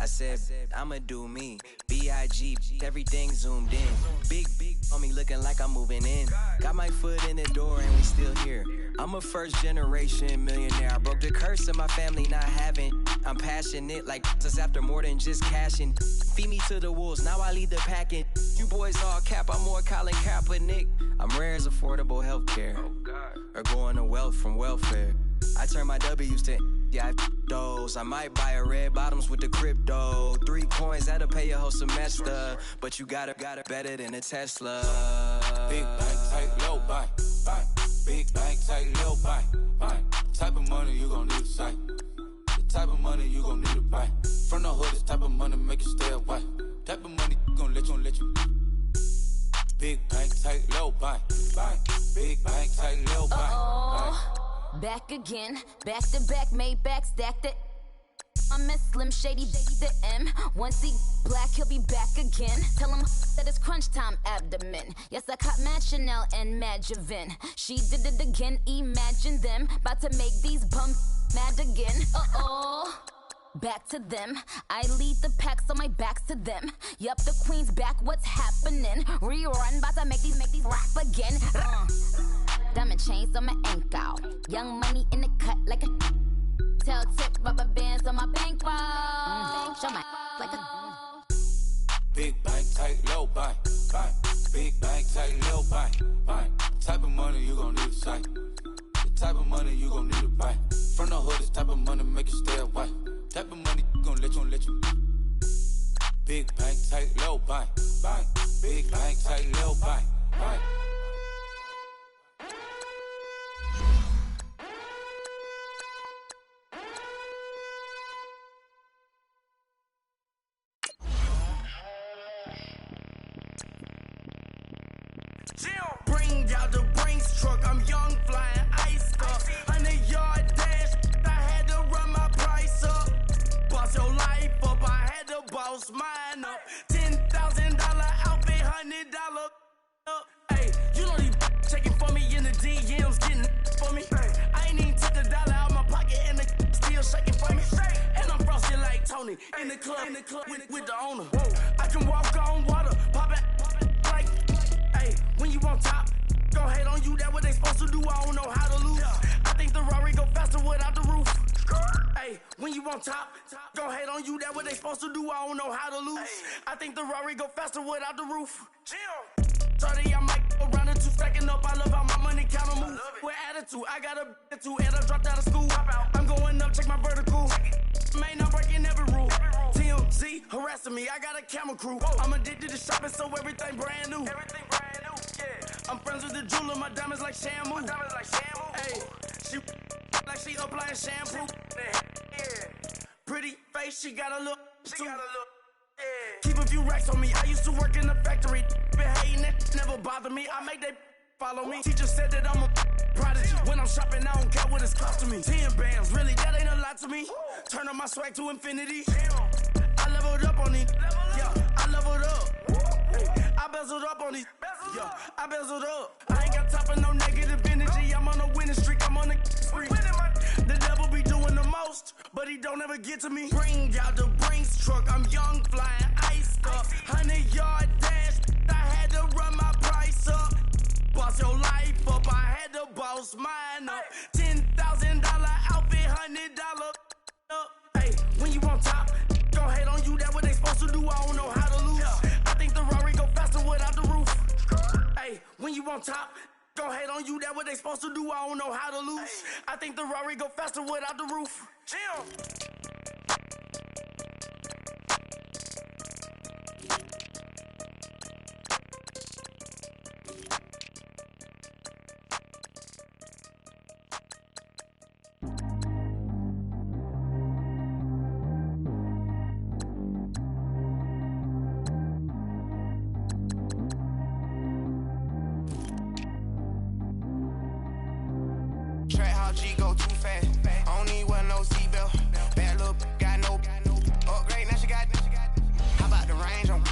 I said, I'ma do me. B.I.G. Everything zoomed in. Big on me looking like I'm moving in. Got my foot in the door and we still here. I'm a first generation millionaire. I broke the curse of my family not having. I'm passionate like just after more than just cashing. Feed me to the wolves, now I lead the packing. You boys all cap, I'm more Colin Kaepernick. I'm rare as affordable healthcare. Or going to wealth from welfare. I turn my W's to those. I might buy a red bottoms with the crypto. 3 coins, that'll pay your whole semester. But you got it better than a Tesla. Big bank, tight, low buy. Big bank, tight, low buy. Type of money you gon' need to sight. The type of money you gon' need to buy. From the hood, this type of money make you stay away. Type of money gon' let you. Big bank, tight, low buy. Big bank, tight, low buy. Back again, back to back, made back, stacked it. I'm a Slim Shady, baby, the M. Once he black, he'll be back again. Tell him that it's crunch time abdomen. Yes, I caught Mad Chanel and Mad Javin. She did it again, imagine them. About to make these bums mad again. Back to them. I lead the pack, so my back's to them. Yup, the queen's back, what's happening? Rerun, about to make these rap again. Diamond chains on my ankle. Young money in the cut like a tail tip, rubber bands on my bankroll. Show my like a Big bank, tight, low buy. Big bank, tight, low buy. Type of money you gon' need to sight. The type of money you gon' need to buy. From the hood, this type of money make you stay away. Type of money gon' let you. Big bank, take little bank. Bank. Big bank, take little bank. Bank. Bring out the Brinks truck, I'm young, flying iced up. 100-yard dash, I had to run my price up. Boss your life up, I had to boss mine up. $10,000 outfit, $100 up. Hey, you know these checking for me in the DMs, getting for me. I ain't even took a dollar out my pocket and the still shaking for me. And I'm frosty like Tony in the club with the owner. I can walk on water, pop it like. Hey, when you on top, gon' hate on you, that what they supposed to do, I don't know how to lose. I think the Rari go faster without the roof. Hey, when you on top, gon' hate on you, that what they supposed to do, I don't know how to lose. I think the Rari go faster without the roof. 30, I might go around the two, stacking up, I love how my money counter move. With attitude, I got a attitude, and I dropped out of school. I'm going up, check my vertical. Man, I'm breaking every rule. TMZ harassing me, I got a camera crew. I'm addicted to shopping, so everything brand new. I'm friends with the jeweler, my diamonds like Shamu. Hey, she like she applying shampoo. Pretty face, she got a look. Keep a few racks on me. I used to work in the factory. Been hating it, never bother me. I make they follow me. Teacher said that I'm a prodigy. When I'm shopping, I don't care what it's costing me. 10 bands, really, that ain't a lot to me. Turn on my swag to infinity. I leveled up on these. Yeah, I leveled up. I bezeled up on these. Yeah, I bezeled up. I ain't got time for no negative energy. I'm on a winning streak. I'm on a spree. The devil be doing the most, but he don't ever get to me. Bring out the Brinks truck. I'm young, flying iced up. 100-yard dash. I had to run my price up. Boss your life up. I had to boss mine up. $10,000 outfit, $100 up. Hey, when you on top, gon' hate on you. That what they supposed to do. I don't know how to lose. I think the Rari go faster without the roof. Hey, when you on top, gon' hate on you. That what they supposed to do. I don't know how to lose. I think the Rari go faster without the roof. Chill. G go too fast. I don't need wear no seatbelt. Bad little got no upgrade. Now she got. How about the range on?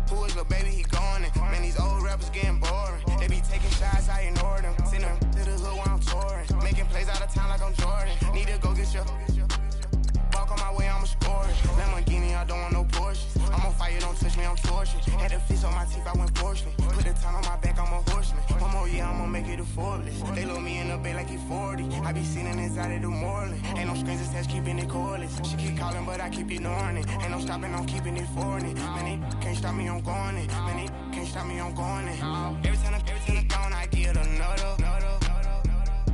Who is the baby? He going in. Man, these old rappers getting boring. They be taking shots, I ignore them. Send them to the hood while I'm touring. Making plays out of town like I'm Jordan. Need to go get your. Walk on my way, I'ma score it. Lamborghini, I don't want no Porsches. I'm on fire, don't touch me, I'm tortured. Had the fish on my teeth, I went fortunate. Put the time on my back, I'm a horseman. One more year, I'ma make it a Forbes. They load me in the bay like he 40. I be sitting inside of the Moreland. Ain't no strings attached, keeping it cordless. She keep calling, but I keep ignoring it. Ain't no stopping, I'm keeping it for it. Man, they can't stop me, I'm going it. Man, they can't stop me, I'm going it. Every time I'm gone, I get another.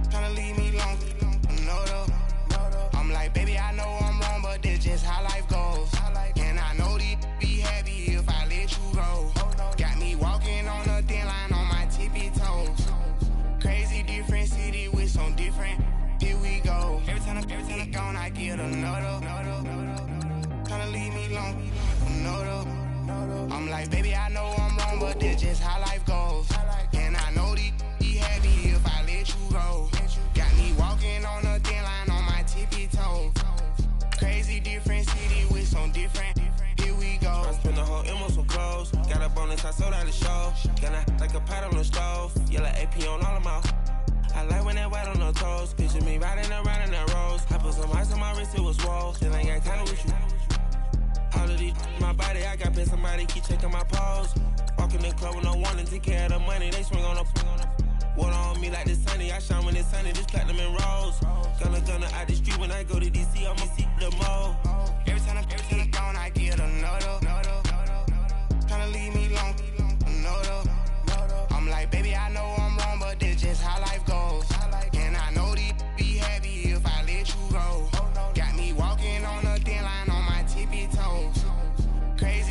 Tryna leave me long, another. I'm like, baby, I know I'm wrong, but that's just how life goes. And I know these be happy if I let you go. Got me walking on a thin line on my tippy toes. Crazy different city with some different. Here we go. Every time I'm gone, I get another. Tryna leave me long, another. I'm like, baby, I know I'm wrong, but that's just how life goes. And I know these be happy if I let you go. Got me walking on a thin line on my tippy toes. Crazy different city with some different. Here we go. I spent the whole M on some clothes. Got a bonus, I sold out the show. Got like a pot on the stove. Yellow AP on all of my. I like when that white on the toes. Picture me riding around in that rose. I put some ice on my wrist, it was swole. Still ain't got time with you. All of these my body, I got paid somebody keep checking my pose. Walk in the club with no warning, take care of the money. They swing on the. Water on me like the sunny, I shine when it's sunny, this platinum and rose. Gonna out the street when I go to DC, I'ma see the mall. Every time I'm gone, I get another. Tryna leave me long, another. I'm like, baby, I know I'm wrong, but that's just how life goes. And I know these be happy if I let you go. Got me walking on a thin line on my tippy toes. Crazy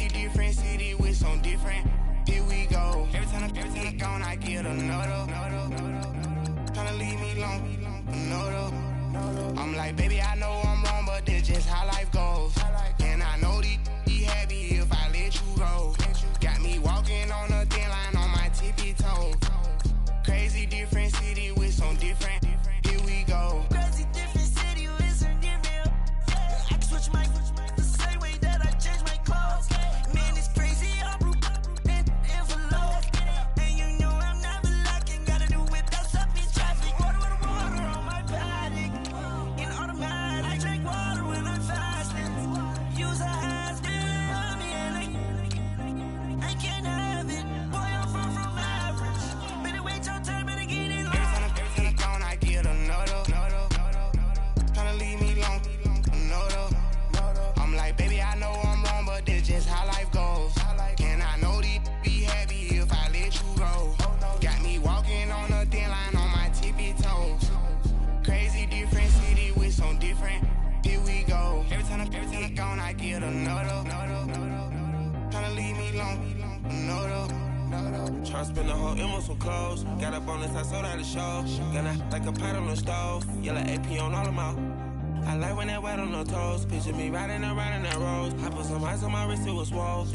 like, baby, I know I'm wrong, but this just how life goes. And I know these be happy if I let you go. Got me walking on a thin line on my tippy toes. Crazy different city with some different. Here we go. Crazy different city with some different. I can switch my the same way that I change my clothes. Man, it's crazy. I'm envelope. And you know I'm never lacking. Gotta do without stopping traffic. Water on my body. In automatic. I drink water when I'm fasting. Use a hands on me and I can't have it. Boy, I'm far from average. Better wait your turn, better get in line. Every time I'm gone, I get another. Tryna leave me alone, another. I'm like, baby, I know I'm wrong, but this just how life goes. And I know these be happy if I let you go. Got me walking on a thin line on my tippy toes. Crazy different city with some different. Here we go. Every time I'm gone, I get another. Tryna leave me alone, another. Tryna spend the whole M on some clothes. Got up on this, I sold out the show. Gonna like a pot on the stove. Yellow AP on all of my. I like when that wet on the toes. Picture me riding around in that rose. I put some ice on my wrist, it was swole.